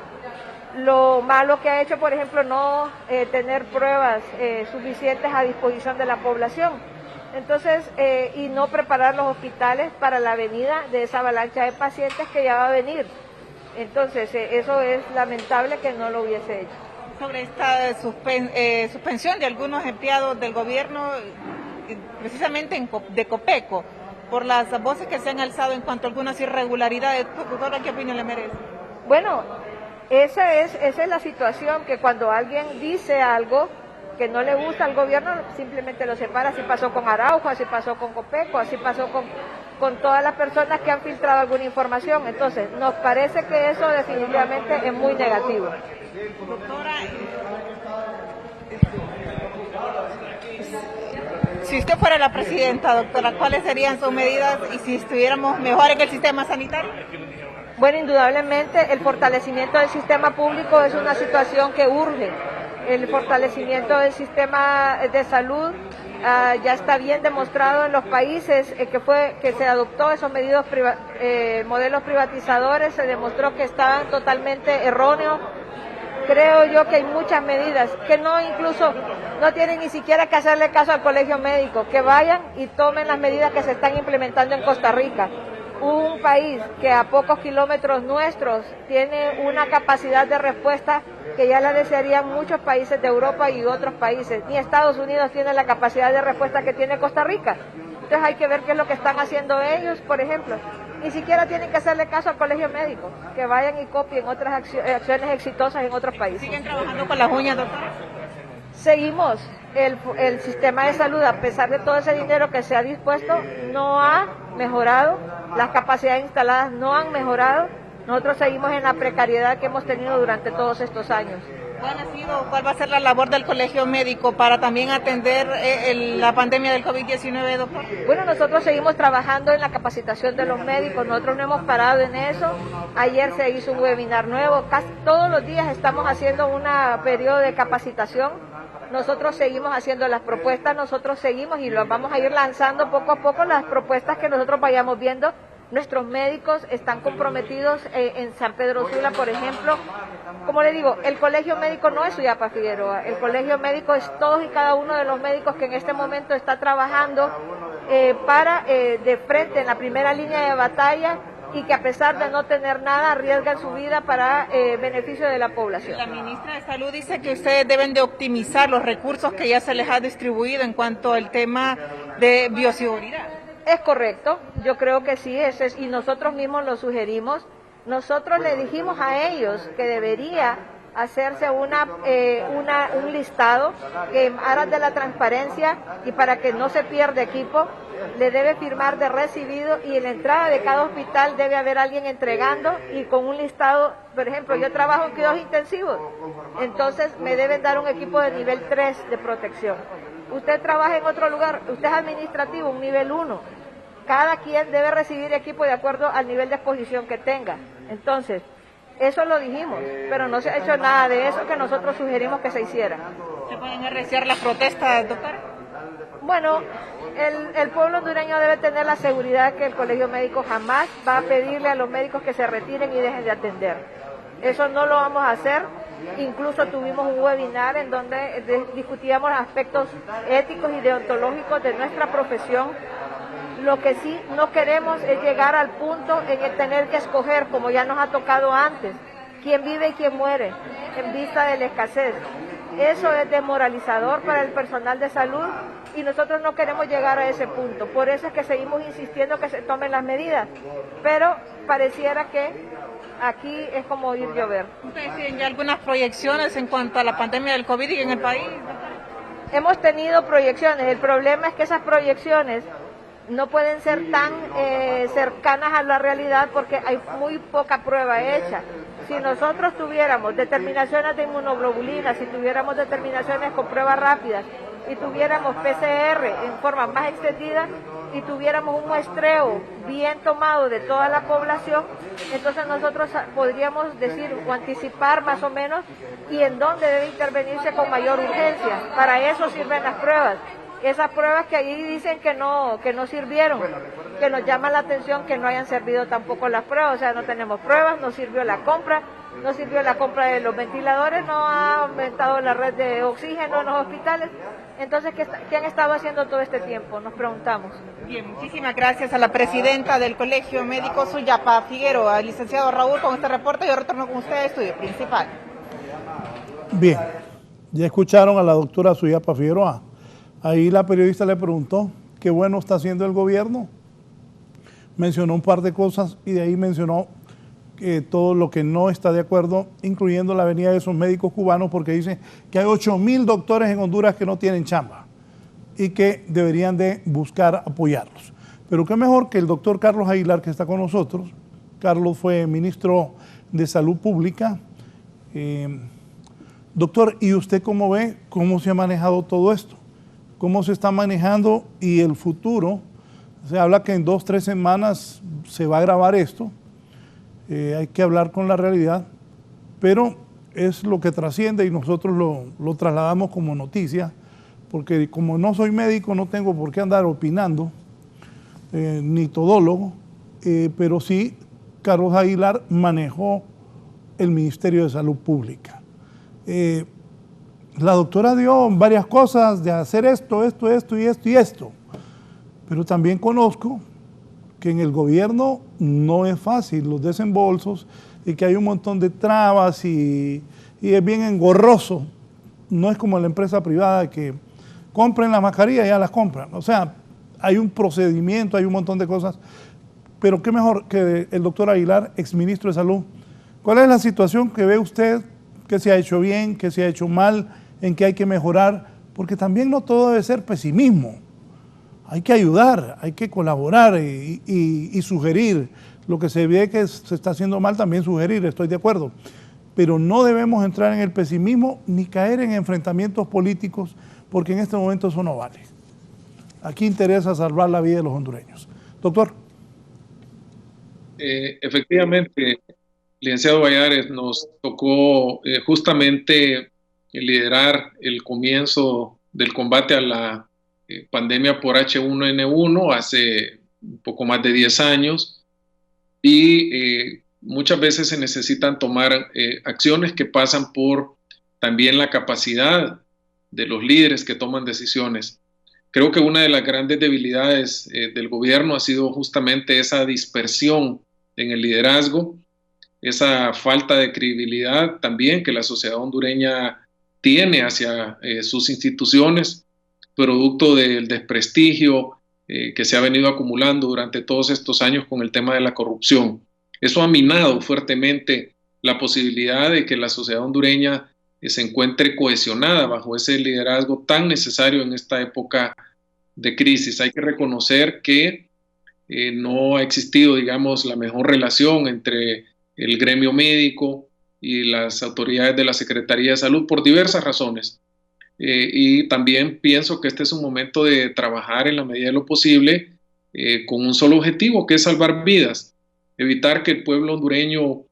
Lo malo que ha hecho, por ejemplo, no tener pruebas suficientes a disposición de la población. Entonces, y no preparar los hospitales para la venida de esa avalancha de pacientes que ya va a venir. Entonces, eso es lamentable que no lo hubiese hecho. Sobre esta suspensión de algunos empleados del gobierno, precisamente de Copeco, por las voces que se han alzado en cuanto a algunas irregularidades, doctora, ¿qué opinión le merece? Bueno, esa es la situación, que cuando alguien dice algo que no le gusta al gobierno, simplemente lo separa. Así pasó con Araujo, así pasó con Copeco, así pasó con todas las personas que han filtrado alguna información. Entonces, nos parece que eso definitivamente es muy negativo. Doctora, si usted fuera la presidenta, doctora, ¿cuáles serían sus medidas y si estuviéramos mejor en el sistema sanitario? Bueno, indudablemente el fortalecimiento del sistema público es una situación que urge. El fortalecimiento del sistema de salud ya está bien demostrado en los países que se adoptó esos modelos privatizadores, se demostró que estaban totalmente erróneos. Creo yo que hay muchas medidas que incluso no tienen ni siquiera que hacerle caso al colegio médico, que vayan y tomen las medidas que se están implementando en Costa Rica. Un país que a pocos kilómetros nuestros tiene una capacidad de respuesta que ya la desearían muchos países de Europa y otros países. Ni Estados Unidos tiene la capacidad de respuesta que tiene Costa Rica. Entonces hay que ver qué es lo que están haciendo ellos, por ejemplo. Ni siquiera tienen que hacerle caso al colegio médico, que vayan y copien otras acciones exitosas en otros países. ¿Siguen trabajando con las uñas, doctora? Seguimos. El sistema de salud, a pesar de todo ese dinero que se ha dispuesto, no ha mejorado, las capacidades instaladas no han mejorado. Nosotros seguimos en la precariedad que hemos tenido durante todos estos años. ¿Cuál va a ser la labor del colegio médico para también atender la pandemia del COVID-19, doctor? Bueno, nosotros seguimos trabajando en la capacitación de los médicos, nosotros no hemos parado en eso. Ayer se hizo un webinar nuevo, casi todos los días estamos haciendo un periodo de capacitación. Nosotros seguimos haciendo las propuestas, nosotros seguimos y los vamos a ir lanzando poco a poco las propuestas que nosotros vayamos viendo. Nuestros médicos están comprometidos en San Pedro Sula, por ejemplo. Como le digo, el colegio médico no es Suyapa Figueroa, el colegio médico es todos y cada uno de los médicos que en este momento está trabajando de frente en la primera línea de batalla y que a pesar de no tener nada arriesgan su vida para beneficio de la población. La ministra de Salud dice que ustedes deben de optimizar los recursos que ya se les ha distribuido en cuanto al tema de bioseguridad. Es correcto, yo creo que sí, y nosotros mismos lo sugerimos. Nosotros le dijimos a ellos que debería hacerse un listado que en aras de la transparencia y para que no se pierda equipo, le debe firmar de recibido y en la entrada de cada hospital debe haber alguien entregando y con un listado. Por ejemplo, yo trabajo en cuidados intensivos, entonces me deben dar un equipo de nivel 3 de protección. Usted trabaja en otro lugar, usted es administrativo, un nivel 1. Cada quien debe recibir equipo de acuerdo al nivel de exposición que tenga. Entonces, eso lo dijimos, pero no se ha hecho nada de eso que nosotros sugerimos que se hiciera. ¿Se pueden arreciar las protestas, doctor? Bueno, el pueblo hondureño debe tener la seguridad que el colegio médico jamás va a pedirle a los médicos que se retiren y dejen de atender. Eso no lo vamos a hacer. Incluso tuvimos un webinar en donde discutíamos aspectos éticos y deontológicos de nuestra profesión. Lo que sí no queremos es llegar al punto en el tener que escoger, como ya nos ha tocado antes, quién vive y quién muere en vista de la escasez. Eso es desmoralizador para el personal de salud y nosotros no queremos llegar a ese punto. Por eso es que seguimos insistiendo que se tomen las medidas, pero pareciera que aquí es como oír llover. ¿Ustedes tienen ya algunas proyecciones en cuanto a la pandemia del COVID en el país? Hemos tenido proyecciones, el problema es que esas proyecciones no pueden ser tan cercanas a la realidad porque hay muy poca prueba hecha. Si nosotros tuviéramos determinaciones de inmunoglobulina, si tuviéramos determinaciones con pruebas rápidas y tuviéramos PCR en forma más extendida y tuviéramos un muestreo bien tomado de toda la población, entonces nosotros podríamos decir o anticipar más o menos y en dónde debe intervenirse con mayor urgencia. Para eso sirven las pruebas. Esas pruebas que ahí dicen que no sirvieron, que nos llama la atención que no hayan servido tampoco las pruebas, o sea, no tenemos pruebas, no sirvió la compra de los ventiladores, no ha aumentado la red de oxígeno en los hospitales. Entonces, ¿qué han estado haciendo todo este tiempo? Nos preguntamos. Bien, muchísimas gracias a la presidenta del Colegio Médico Suyapa Figueroa, al licenciado Raúl, con este reporte. Yo retorno con usted a estudio principal. Bien, ya escucharon a la doctora Suyapa Figueroa. Ahí la periodista le preguntó qué bueno está haciendo el gobierno. Mencionó un par de cosas y de ahí mencionó todo lo que no está de acuerdo, incluyendo la venida de esos médicos cubanos, porque dice que hay 8,000 doctores en Honduras que no tienen chamba y que deberían de buscar apoyarlos. Pero qué mejor que el doctor Carlos Aguilar, que está con nosotros. Carlos fue ministro de Salud Pública. Doctor, ¿y usted cómo ve cómo se ha manejado todo esto? ¿Cómo se está manejando y el futuro? Se habla que en 2 o 3 semanas se va a grabar esto. Hay que hablar con la realidad, pero es lo que trasciende y nosotros lo trasladamos como noticia, porque como no soy médico no tengo por qué andar opinando, ni todólogo, pero sí Carlos Aguilar manejó el Ministerio de Salud Pública. La doctora dio varias cosas de hacer esto, pero también conozco que en el gobierno no es fácil los desembolsos y que hay un montón de trabas y es bien engorroso. No es como la empresa privada que compren las mascarillas y ya las compran. O sea, hay un procedimiento, hay un montón de cosas. Pero qué mejor que el doctor Aguilar, exministro de Salud. ¿Cuál es la situación que ve usted? ¿Qué se ha hecho bien? ¿Qué se ha hecho mal? ¿En qué hay que mejorar? Porque también no todo debe ser pesimismo. Hay que ayudar, hay que colaborar y sugerir. Lo que se ve que se está haciendo mal también sugerir, estoy de acuerdo. Pero no debemos entrar en el pesimismo ni caer en enfrentamientos políticos, porque en este momento eso no vale. Aquí interesa salvar la vida de los hondureños. Doctor. Efectivamente, licenciado Valladares, nos tocó justamente liderar el comienzo del combate a la pandemia por H1N1 hace un poco más de 10 años y muchas veces se necesitan tomar acciones que pasan por también la capacidad de los líderes que toman decisiones. Creo que una de las grandes debilidades del gobierno ha sido justamente esa dispersión en el liderazgo, esa falta de credibilidad también que la sociedad hondureña tiene hacia sus instituciones, producto del desprestigio que se ha venido acumulando durante todos estos años con el tema de la corrupción. Eso ha minado fuertemente la posibilidad de que la sociedad hondureña se encuentre cohesionada bajo ese liderazgo tan necesario en esta época de crisis. Hay que reconocer que no ha existido, digamos, la mejor relación entre el gremio médico y las autoridades de la Secretaría de Salud por diversas razones. Y también pienso que este es un momento de trabajar en la medida de lo posible con un solo objetivo, que es salvar vidas, evitar que el pueblo hondureño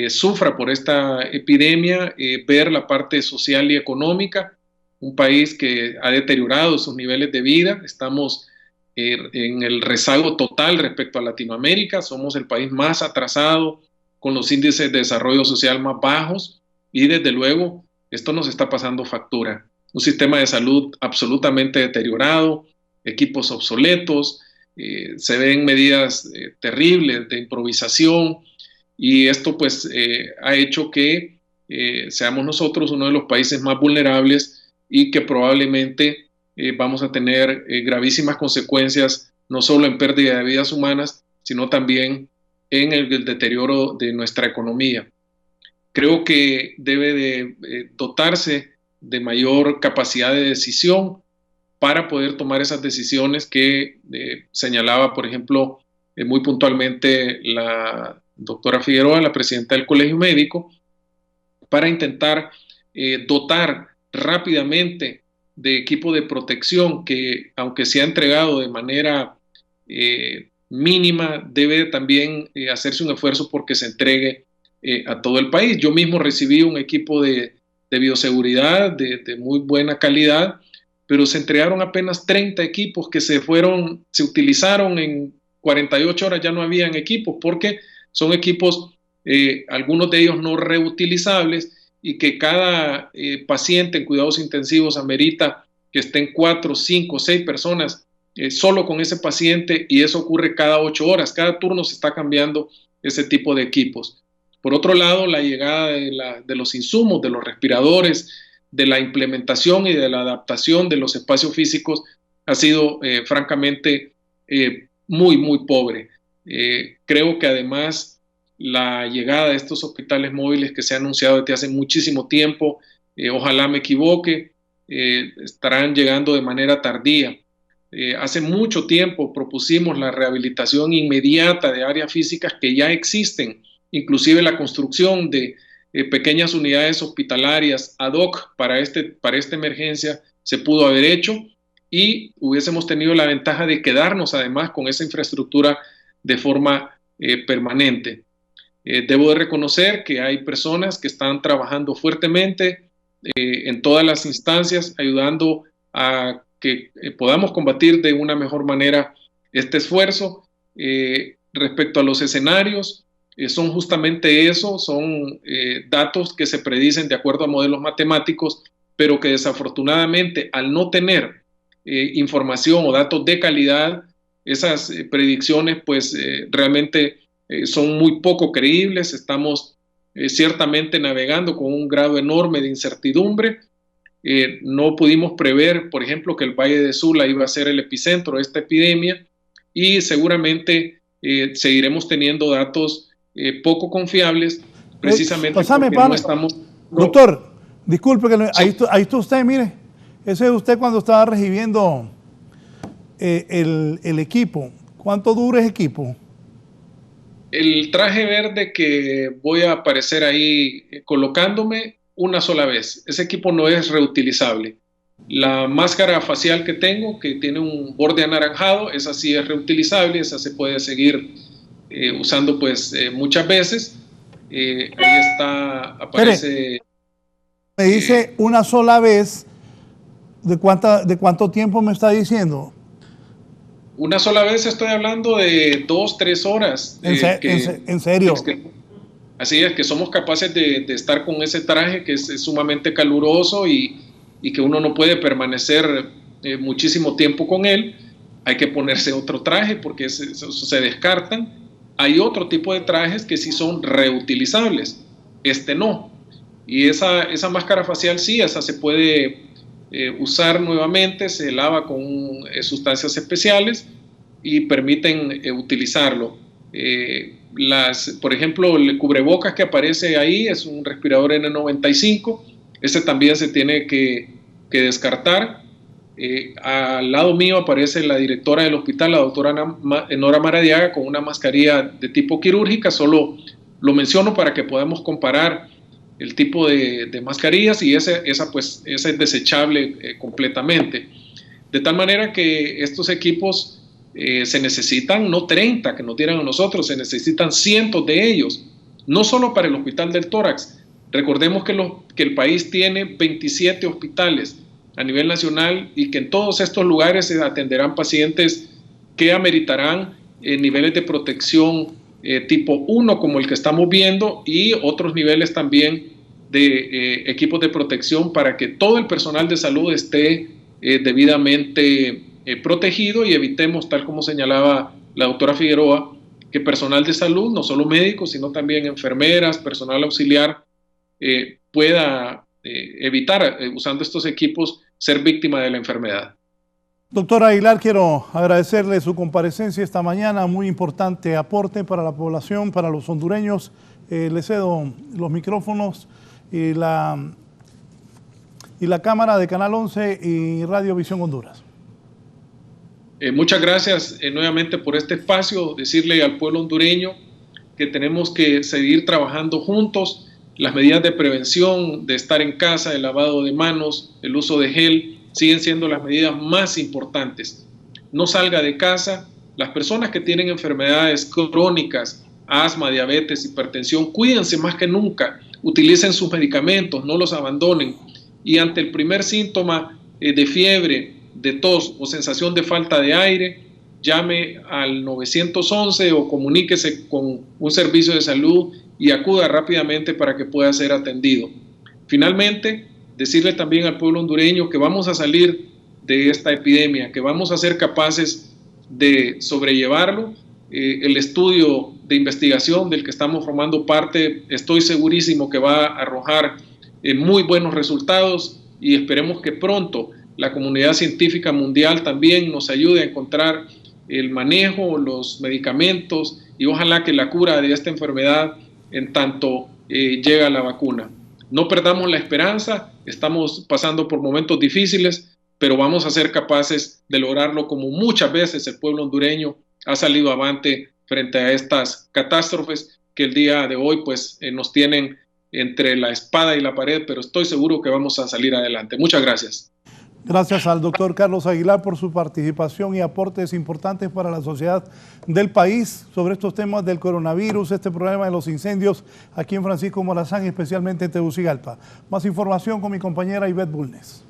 sufra por esta epidemia, ver la parte social y económica, un país que ha deteriorado sus niveles de vida. Estamos en el rezago total respecto a Latinoamérica, somos el país más atrasado, con los índices de desarrollo social más bajos y desde luego esto nos está pasando factura. Un sistema de salud absolutamente deteriorado, equipos obsoletos, se ven medidas terribles de improvisación y esto pues ha hecho que seamos nosotros uno de los países más vulnerables y que probablemente vamos a tener gravísimas consecuencias, no solo en pérdida de vidas humanas, sino también en el deterioro de nuestra economía. Creo que debe de dotarse de mayor capacidad de decisión para poder tomar esas decisiones que señalaba, por ejemplo, muy puntualmente la doctora Figueroa, la presidenta del Colegio Médico, para intentar dotar rápidamente de equipo de protección que, aunque se ha entregado de manera mínima, debe también hacerse un esfuerzo porque se entregue a todo el país. Yo mismo recibí un equipo de bioseguridad de muy buena calidad, pero se entregaron apenas 30 equipos que se utilizaron en 48 horas, ya no habían equipos, porque son equipos, algunos de ellos no reutilizables, y que cada paciente en cuidados intensivos amerita que estén 4, 5, 6 personas solo con ese paciente, y eso ocurre cada 8 horas, cada turno se está cambiando ese tipo de equipos. Por otro lado, la llegada de los insumos, de los respiradores, de la implementación y de la adaptación de los espacios físicos ha sido francamente muy, muy pobre. Creo que además la llegada de estos hospitales móviles que se ha anunciado desde hace muchísimo tiempo, ojalá me equivoque, estarán llegando de manera tardía. Hace mucho tiempo propusimos la rehabilitación inmediata de áreas físicas que ya existen, inclusive la construcción de pequeñas unidades hospitalarias ad hoc para esta emergencia se pudo haber hecho, y hubiésemos tenido la ventaja de quedarnos además con esa infraestructura de forma permanente. Debo de reconocer que hay personas que están trabajando fuertemente en todas las instancias, ayudando a que podamos combatir de una mejor manera este esfuerzo. Respecto a los escenarios, son justamente eso, son datos que se predicen de acuerdo a modelos matemáticos, pero que desafortunadamente al no tener información o datos de calidad, esas predicciones pues realmente son muy poco creíbles. Estamos ciertamente navegando con un grado enorme de incertidumbre. No pudimos prever, por ejemplo, que el Valle de Sula iba a ser el epicentro de esta epidemia, y seguramente seguiremos teniendo datos poco confiables, precisamente porque no estamos... Doctor, disculpe, que ahí está usted, mire, ese es usted cuando estaba recibiendo el equipo. ¿Cuánto dura ese equipo? El traje verde que voy a aparecer ahí colocándome una sola vez. Ese equipo no es reutilizable. La máscara facial que tengo, que tiene un borde anaranjado, esa sí es reutilizable, esa se puede seguir usando pues muchas veces. Ahí está, aparece... Me dice una sola vez, ¿de cuánto tiempo me está diciendo? Una sola vez estoy hablando de 2, 3 horas. ¿En serio? Así es, que somos capaces de estar con ese traje que es sumamente caluroso y que uno no puede permanecer muchísimo tiempo con él. Hay que ponerse otro traje porque se descartan. Hay otro tipo de trajes que sí son reutilizables, este no. Y esa máscara facial sí, esa se puede usar nuevamente, se lava con sustancias especiales y permiten utilizarlo. Por ejemplo, el cubrebocas que aparece ahí es un respirador N95, ese también se tiene que descartar. Al lado mío aparece la directora del hospital, la doctora Nora Maradiaga, con una mascarilla de tipo quirúrgica. Solo lo menciono para que podamos comparar el tipo de mascarillas, y esa es desechable completamente. De tal manera que estos equipos se necesitan, no 30 que nos dieran a nosotros, se necesitan cientos de ellos, no solo para el Hospital del Tórax. Recordemos que el país tiene 27 hospitales a nivel nacional, y que en todos estos lugares se atenderán pacientes que ameritarán niveles de protección tipo 1 como el que estamos viendo, y otros niveles también de equipos de protección para que todo el personal de salud esté debidamente protegido, y evitemos, tal como señalaba la doctora Figueroa, que personal de salud, no solo médicos, sino también enfermeras, personal auxiliar, pueda evitar, usando estos equipos, ser víctima de la enfermedad. Doctor Aguilar, quiero agradecerle su comparecencia esta mañana, muy importante aporte para la población, para los hondureños. Le cedo los micrófonos y la cámara de Canal 11 y Radio Visión Honduras. Muchas gracias nuevamente por este espacio, decirle al pueblo hondureño que tenemos que seguir trabajando juntos. Las medidas de prevención, de estar en casa, el lavado de manos, el uso de gel, siguen siendo las medidas más importantes. No salga de casa. Las personas que tienen enfermedades crónicas, asma, diabetes, hipertensión, cuídense más que nunca, utilicen sus medicamentos, no los abandonen, y ante el primer síntoma de fiebre, de tos o sensación de falta de aire, llame al 911 o comuníquese con un servicio de salud y acuda rápidamente para que pueda ser atendido. Finalmente, decirle también al pueblo hondureño que vamos a salir de esta epidemia, que vamos a ser capaces de sobrellevarlo. El estudio de investigación del que estamos formando parte, estoy segurísimo que va a arrojar muy buenos resultados, y esperemos que pronto la comunidad científica mundial también nos ayude a encontrar el manejo, los medicamentos, y ojalá que la cura de esta enfermedad en tanto llega la vacuna. No perdamos la esperanza, estamos pasando por momentos difíciles, pero vamos a ser capaces de lograrlo, como muchas veces el pueblo hondureño ha salido avante frente a estas catástrofes que el día de hoy pues nos tienen entre la espada y la pared, pero estoy seguro que vamos a salir adelante. Muchas gracias. Gracias al doctor Carlos Aguilar por su participación y aportes importantes para la sociedad del país sobre estos temas del coronavirus, este problema de los incendios aquí en Francisco Morazán, especialmente en Tegucigalpa. Más información con mi compañera Ivette Bulnes.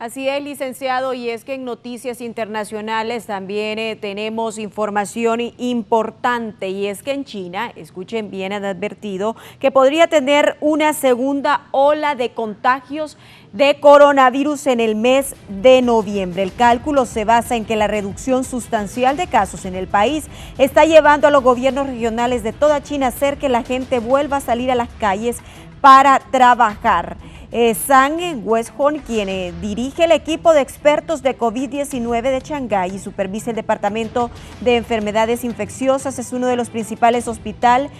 Así es, licenciado, y es que en noticias internacionales también tenemos información importante, y es que en China, escuchen bien, han advertido que podría tener una segunda ola de contagios de coronavirus en el mes de noviembre. El cálculo se basa en que la reducción sustancial de casos en el país está llevando a los gobiernos regionales de toda China a hacer que la gente vuelva a salir a las calles para trabajar. Zhang Weihong, quien dirige el equipo de expertos de COVID-19 de Shanghái y supervisa el Departamento de Enfermedades Infecciosas, es uno de los principales hospitales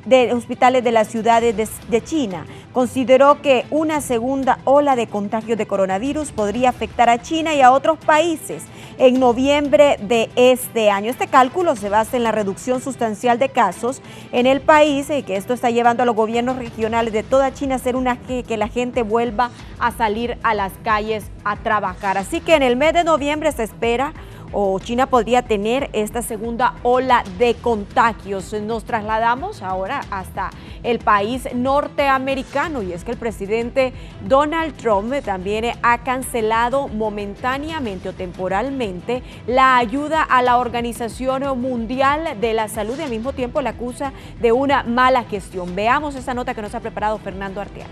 de las ciudades de China. Consideró que una segunda ola de contagios de coronavirus podría afectar a China y a otros países en noviembre de este año. Este cálculo se basa en la reducción sustancial de casos en el país, y que esto está llevando a los gobiernos regionales de toda China a hacer que la gente vuelva a salir a las calles a trabajar. Así que en el mes de noviembre se espera, o China podría tener esta segunda ola de contagios. Nos trasladamos ahora hasta el país norteamericano, y es que el presidente Donald Trump también ha cancelado momentáneamente o temporalmente la ayuda a la Organización Mundial de la Salud, y al mismo tiempo la acusa de una mala gestión. Veamos esa nota que nos ha preparado Fernando Arteaga.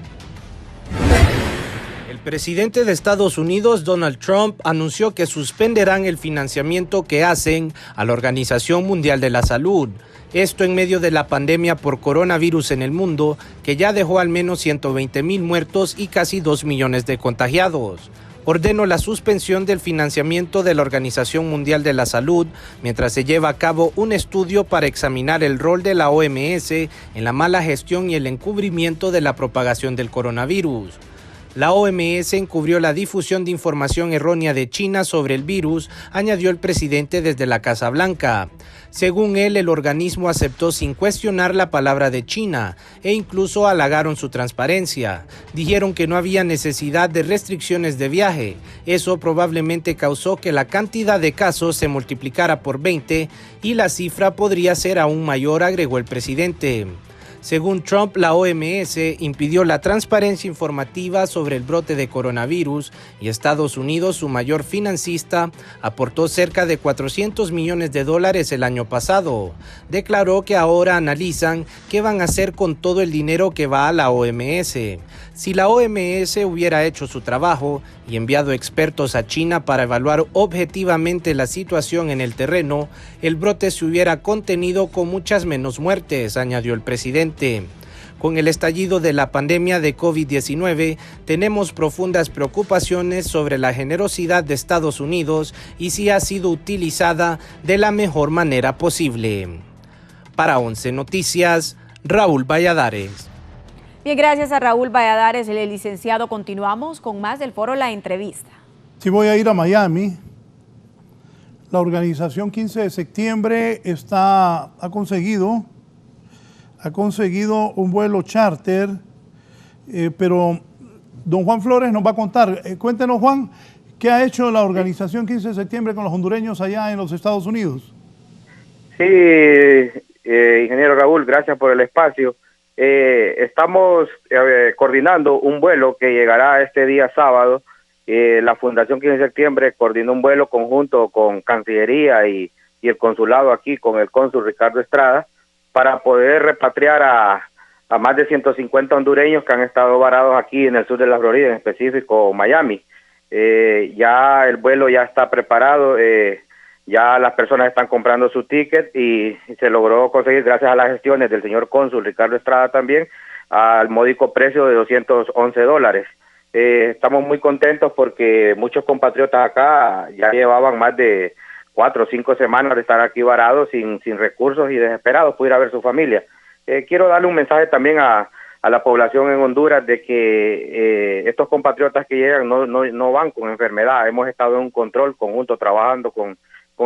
El presidente de Estados Unidos, Donald Trump, anunció que suspenderán el financiamiento que hacen a la Organización Mundial de la Salud. Esto en medio de la pandemia por coronavirus en el mundo, que ya dejó al menos 120,000 muertos y casi 2 millones de contagiados. Ordenó la suspensión del financiamiento de la Organización Mundial de la Salud mientras se lleva a cabo un estudio para examinar el rol de la OMS en la mala gestión y el encubrimiento de la propagación del coronavirus. La OMS encubrió la difusión de información errónea de China sobre el virus, añadió el presidente desde la Casa Blanca. Según él, el organismo aceptó sin cuestionar la palabra de China e incluso halagaron su transparencia. Dijeron que no había necesidad de restricciones de viaje. Eso probablemente causó que la cantidad de casos se multiplicara por 20 y la cifra podría ser aún mayor, agregó el presidente. Según Trump, la OMS impidió la transparencia informativa sobre el brote de coronavirus y Estados Unidos, su mayor financista, aportó cerca de $400 millones el año pasado. Declaró que ahora analizan qué van a hacer con todo el dinero que va a la OMS. Si la OMS hubiera hecho su trabajo y enviado expertos a China para evaluar objetivamente la situación en el terreno, el brote se hubiera contenido con muchas menos muertes, añadió el presidente. Con el estallido de la pandemia de COVID-19, tenemos profundas preocupaciones sobre la generosidad de Estados Unidos y si ha sido utilizada de la mejor manera posible. Para 11 Noticias, Raúl Valladares. Bien, gracias a Raúl Valladares, el licenciado. Continuamos con más del foro La Entrevista. Si voy a ir a Miami, la organización 15 de septiembre ha conseguido un vuelo charter, pero don Juan Flores nos va a contar. Cuéntenos, Juan, ¿qué ha hecho la organización 15 de septiembre con los hondureños allá en los Estados Unidos? Sí, ingeniero Raúl, gracias por el espacio. Estamos coordinando un vuelo que llegará este día sábado. La Fundación 15 de septiembre coordinó un vuelo conjunto con Cancillería y el consulado aquí, con el cónsul Ricardo Estrada, para poder repatriar a más de 150 hondureños que han estado varados aquí en el sur de la Florida, en específico Miami. Ya el vuelo ya está preparado, ya las personas están comprando su ticket y se logró conseguir, gracias a las gestiones del señor cónsul Ricardo Estrada también, al módico precio de $211. Estamos muy contentos porque muchos compatriotas acá ya llevaban más de 4 o 5 semanas de estar aquí varados sin recursos y desesperados por ir a ver su familia. Quiero darle un mensaje también a la población en Honduras de que estos compatriotas que llegan no van con enfermedad. Hemos estado en un control conjunto trabajando con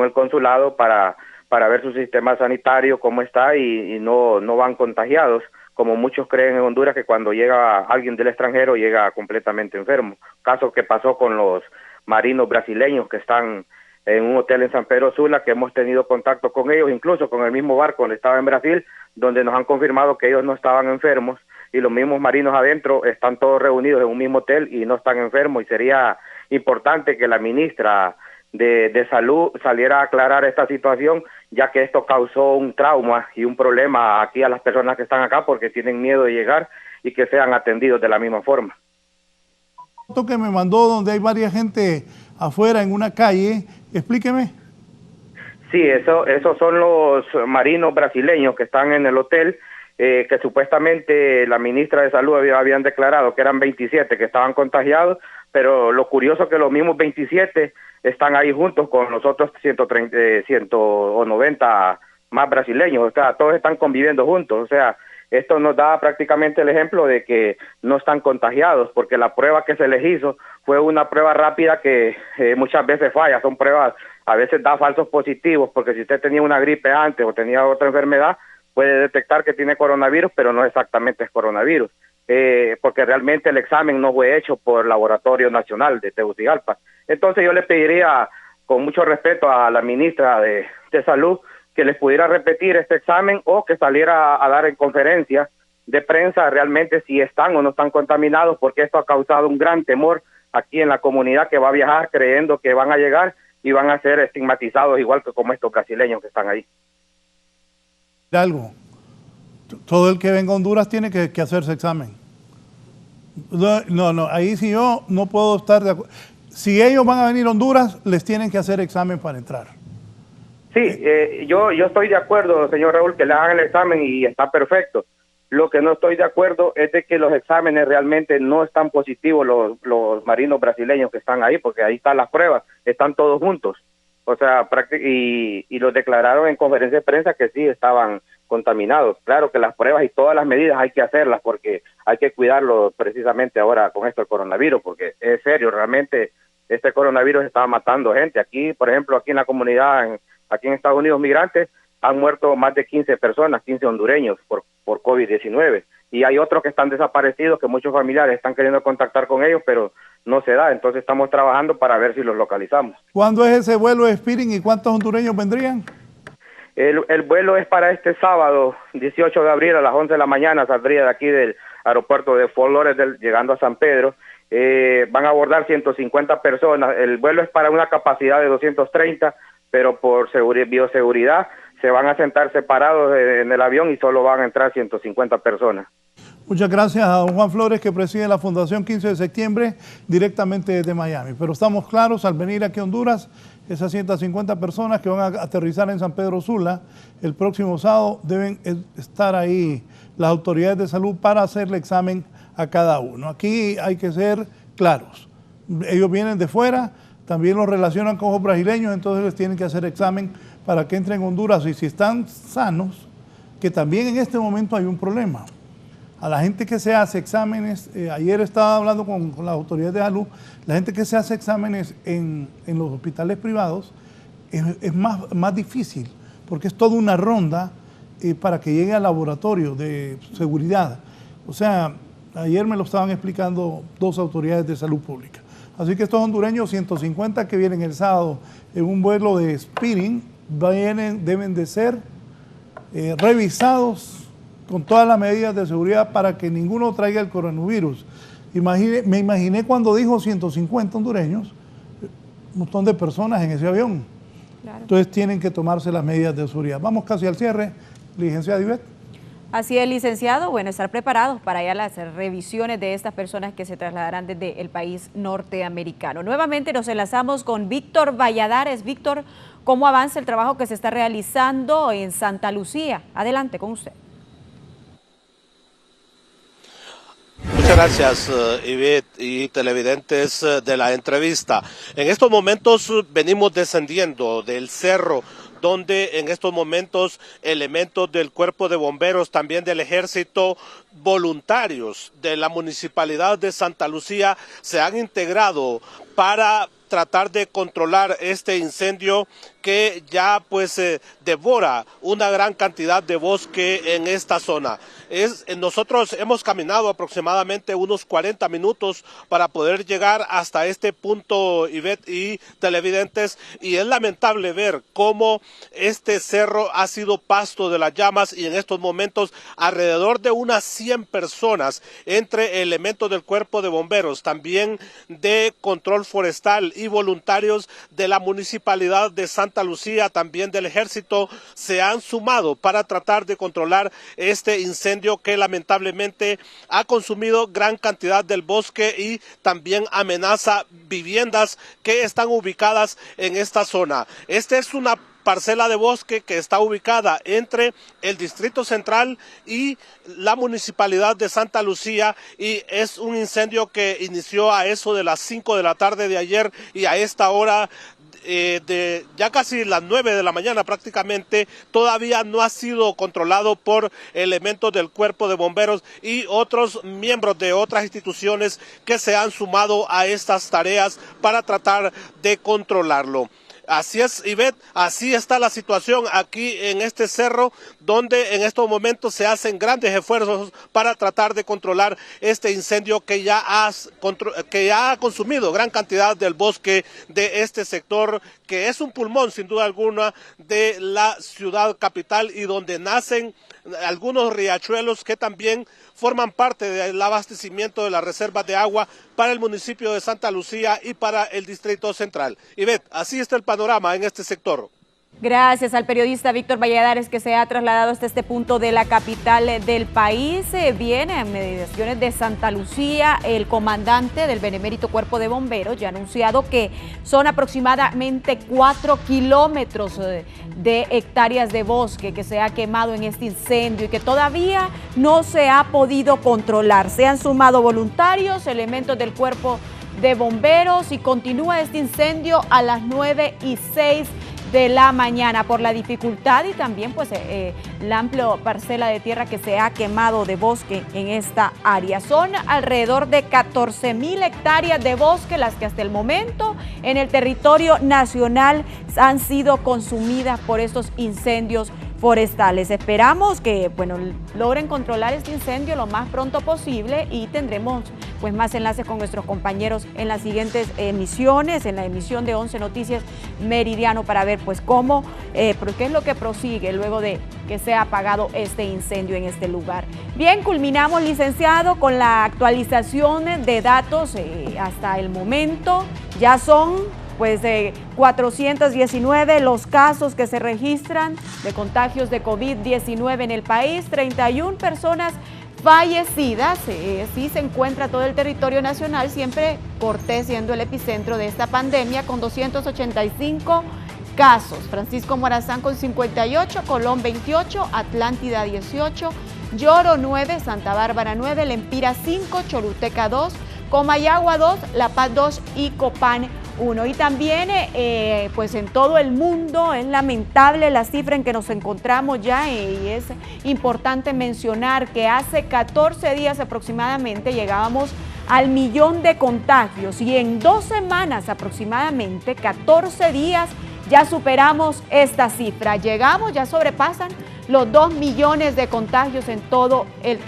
el consulado para ver su sistema sanitario, cómo está, y no van contagiados, como muchos creen en Honduras, que cuando llega alguien del extranjero llega completamente enfermo. Caso que pasó con los marinos brasileños que están en un hotel en San Pedro Sula, que hemos tenido contacto con ellos, incluso con el mismo barco donde estaba en Brasil, donde nos han confirmado que ellos no estaban enfermos, y los mismos marinos adentro están todos reunidos en un mismo hotel y no están enfermos, y sería importante que la ministra de Salud saliera a aclarar esta situación, ya que esto causó un trauma y un problema aquí a las personas que están acá porque tienen miedo de llegar y que sean atendidos de la misma forma. Foto que me mandó donde hay varias gente afuera en una calle, explíqueme. Sí, esos son los marinos brasileños que están en el hotel, que supuestamente la ministra de Salud habían declarado que eran 27 que estaban contagiados, pero lo curioso es que los mismos 27 están ahí juntos con los otros 190 más brasileños, o sea, todos están conviviendo juntos, o sea, esto nos da prácticamente el ejemplo de que no están contagiados, porque la prueba que se les hizo fue una prueba rápida que muchas veces falla, son pruebas, a veces da falsos positivos, porque si usted tenía una gripe antes o tenía otra enfermedad, puede detectar que tiene coronavirus, pero no exactamente es coronavirus, porque realmente el examen no fue hecho por el Laboratorio Nacional de Tegucigalpa. Entonces yo le pediría, con mucho respeto a la ministra de Salud, que les pudiera repetir este examen o que saliera a dar en conferencia de prensa realmente si están o no están contaminados, porque esto ha causado un gran temor aquí en la comunidad que va a viajar creyendo que van a llegar y van a ser estigmatizados igual que como estos brasileños que están ahí. Algo, todo el que venga a Honduras tiene que hacerse examen. No, ahí sí yo no puedo estar de acuerdo. Si ellos van a venir a Honduras, les tienen que hacer examen para entrar. Sí, yo estoy de acuerdo, señor Raúl, que le hagan el examen y está perfecto. Lo que no estoy de acuerdo es de que los exámenes realmente no están positivos los marinos brasileños que están ahí, porque ahí están las pruebas, están todos juntos. O sea, y los declararon en conferencia de prensa que sí estaban contaminados. Claro que las pruebas y todas las medidas hay que hacerlas porque hay que cuidarlo precisamente ahora con esto del coronavirus, porque es serio, realmente este coronavirus está matando gente. Aquí, por ejemplo, aquí en la comunidad, aquí en Estados Unidos, migrantes, han muerto más de 15 personas, 15 hondureños por COVID-19. Y hay otros que están desaparecidos, que muchos familiares están queriendo contactar con ellos, pero no se da. Entonces estamos trabajando para ver si los localizamos. ¿Cuándo es ese vuelo de Spirit y cuántos hondureños vendrían? El vuelo es para este sábado, 18 de abril a las 11 de la mañana, saldría de aquí del aeropuerto de Fort Lauderdale, llegando a San Pedro. Van a abordar 150 personas. El vuelo es para una capacidad de 230, pero por bioseguridad se van a sentar separados en el avión y solo van a entrar 150 personas. Muchas gracias a don Juan Flores, que preside la Fundación 15 de septiembre, directamente desde Miami. Pero estamos claros, al venir aquí a Honduras, esas 150 personas que van a aterrizar en San Pedro Sula el próximo sábado deben estar ahí las autoridades de salud para hacerle examen a cada uno. Aquí hay que ser claros. Ellos vienen de fuera, también los relacionan con los brasileños, entonces les tienen que hacer examen para que entren a Honduras. Y si están sanos, que también en este momento hay un problema. A la gente que se hace exámenes, ayer estaba hablando con las autoridades de salud, la gente que se hace exámenes en los hospitales privados es más difícil, porque es toda una ronda para que llegue al laboratorio de seguridad. O sea, ayer me lo estaban explicando dos autoridades de salud pública. Así que estos hondureños, 150 que vienen el sábado en un vuelo de Spirit, deben de ser revisados con todas las medidas de seguridad para que ninguno traiga el coronavirus. Me imaginé cuando dijo 150 hondureños, un montón de personas en ese avión. Claro. Entonces tienen que tomarse las medidas de seguridad. Vamos casi al cierre, licenciada Ivette. Así es, licenciado. Bueno, estar preparados para ya las revisiones de estas personas que se trasladarán desde el país norteamericano. Nuevamente nos enlazamos con Víctor Valladares. Víctor, ¿cómo avanza el trabajo que se está realizando en Santa Lucía? Adelante con usted. Muchas gracias, Ivette y televidentes de la entrevista. En estos momentos venimos descendiendo del cerro, donde en estos momentos elementos del Cuerpo de Bomberos, también del Ejército, voluntarios de la Municipalidad de Santa Lucía se han integrado para tratar de controlar este incendio que ya pues devora una gran cantidad de bosque en esta zona. Nosotros hemos caminado aproximadamente unos 40 minutos para poder llegar hasta este punto, Ivette y televidentes, y es lamentable ver cómo este cerro ha sido pasto de las llamas y en estos momentos alrededor de unas 100 personas, entre elementos del Cuerpo de Bomberos, también de control forestal y voluntarios de la Municipalidad de Santa Lucía, también del Ejército, se han sumado para tratar de controlar este incendio que lamentablemente ha consumido gran cantidad del bosque y también amenaza viviendas que están ubicadas en esta zona. Esta es una parcela de bosque que está ubicada entre el Distrito Central y la Municipalidad de Santa Lucía, y es un incendio que inició a eso de las 5 de la tarde de ayer, y a esta hora de ya casi las 9 de la mañana prácticamente todavía no ha sido controlado por elementos del Cuerpo de Bomberos y otros miembros de otras instituciones que se han sumado a estas tareas para tratar de controlarlo. Así es, Ivette, así está la situación aquí en este cerro, donde en estos momentos se hacen grandes esfuerzos para tratar de controlar este incendio que ya ha consumido gran cantidad del bosque de este sector, que es un pulmón sin duda alguna de la ciudad capital y donde nacen algunos riachuelos que también forman parte del abastecimiento de las reservas de agua para el municipio de Santa Lucía y para el Distrito Central. Ivette, así está el panorama en este sector. Gracias al periodista Víctor Valladares, que se ha trasladado hasta este punto de la capital del país. Viene en mediaciones de Santa Lucía. El comandante del Benemérito Cuerpo de Bomberos ya ha anunciado que son aproximadamente 4 kilómetros de hectáreas de bosque que se ha quemado en este incendio y que todavía no se ha podido controlar. Se han sumado voluntarios, elementos del Cuerpo de Bomberos, y continúa este incendio a las 9:06 de la mañana por la dificultad y también pues la amplia parcela de tierra que se ha quemado de bosque en esta área. Son alrededor de 14,000 hectáreas de bosque las que hasta el momento en el territorio nacional han sido consumidas por estos incendios forestales. Esperamos que logren controlar este incendio lo más pronto posible y tendremos pues más enlaces con nuestros compañeros en las siguientes emisiones, en la emisión de 11 Noticias Meridiano, para ver pues cómo, qué es lo que prosigue luego de que se ha apagado este incendio en este lugar. Bien, culminamos, licenciado, con la actualización de datos hasta el momento. Ya son pues 419 los casos que se registran de contagios de COVID-19 en el país, 31 personas fallecidas. Sí se encuentra todo el territorio nacional, siempre Cortés siendo el epicentro de esta pandemia, con 285 casos. Francisco Morazán con 58, Colón 28, Atlántida 18, Lloro 9, Santa Bárbara 9, Lempira 5, Choluteca 2, Comayagua 2, La Paz 2 y Copán 1. Y también pues en todo el mundo es lamentable la cifra en que nos encontramos ya, y es importante mencionar que hace 14 días aproximadamente llegábamos al 1.000.000 de contagios, y en 2 semanas aproximadamente, 14 días, ya superamos esta cifra. Llegamos, ya sobrepasan los 2 millones de contagios en todo el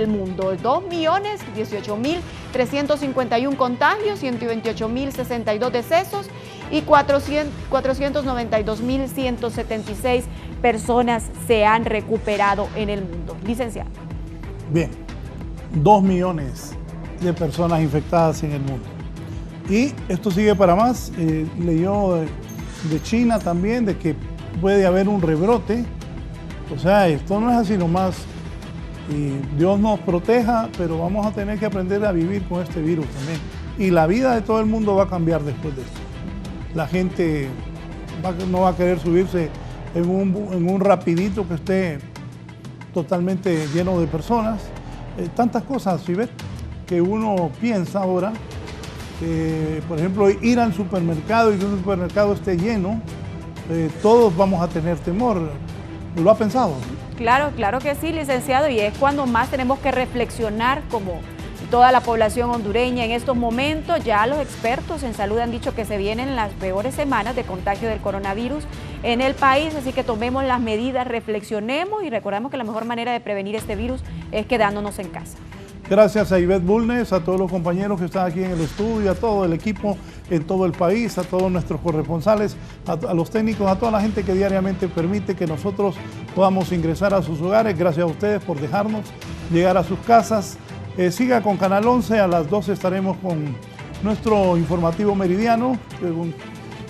mundo. 2.018.351 contagios, 128.062 decesos y 492.176 personas se han recuperado en el mundo. Licenciado. Bien, 2 millones de personas infectadas en el mundo. Y esto sigue para más. Leyó de China también, de que puede haber un rebrote. O sea, esto no es así nomás. Y Dios nos proteja, pero vamos a tener que aprender a vivir con este virus también. Y la vida de todo el mundo va a cambiar después de esto. La gente no va a querer subirse en un rapidito que esté totalmente lleno de personas. Tantas cosas, ¿sí ves? Que uno piensa ahora. Por ejemplo, ir al supermercado y que un supermercado esté lleno, todos vamos a tener temor. ¿Lo ha pensado? Claro, claro que sí, licenciado, y es cuando más tenemos que reflexionar como toda la población hondureña en estos momentos. Ya los expertos en salud han dicho que se vienen las peores semanas de contagio del coronavirus en el país, así que tomemos las medidas, reflexionemos y recordemos que la mejor manera de prevenir este virus es quedándonos en casa. Gracias a Ivette Bulnes, a todos los compañeros que están aquí en el estudio, a todo el equipo en todo el país, a todos nuestros corresponsales, a los técnicos, a toda la gente que diariamente permite que nosotros podamos ingresar a sus hogares. Gracias a ustedes por dejarnos llegar a sus casas. Siga con Canal 11, a las 12 estaremos con nuestro informativo meridiano.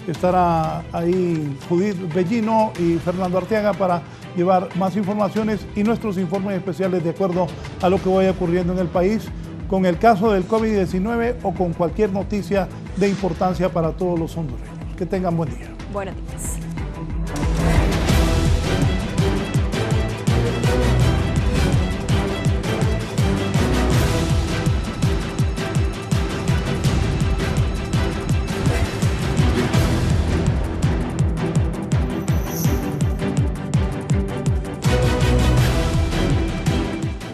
Estará ahí Judith Bellino y Fernando Arteaga para llevar más informaciones y nuestros informes especiales de acuerdo a lo que vaya ocurriendo en el país con el caso del COVID-19 o con cualquier noticia de importancia para todos los hondureños. Que tengan buen día. Buenos días.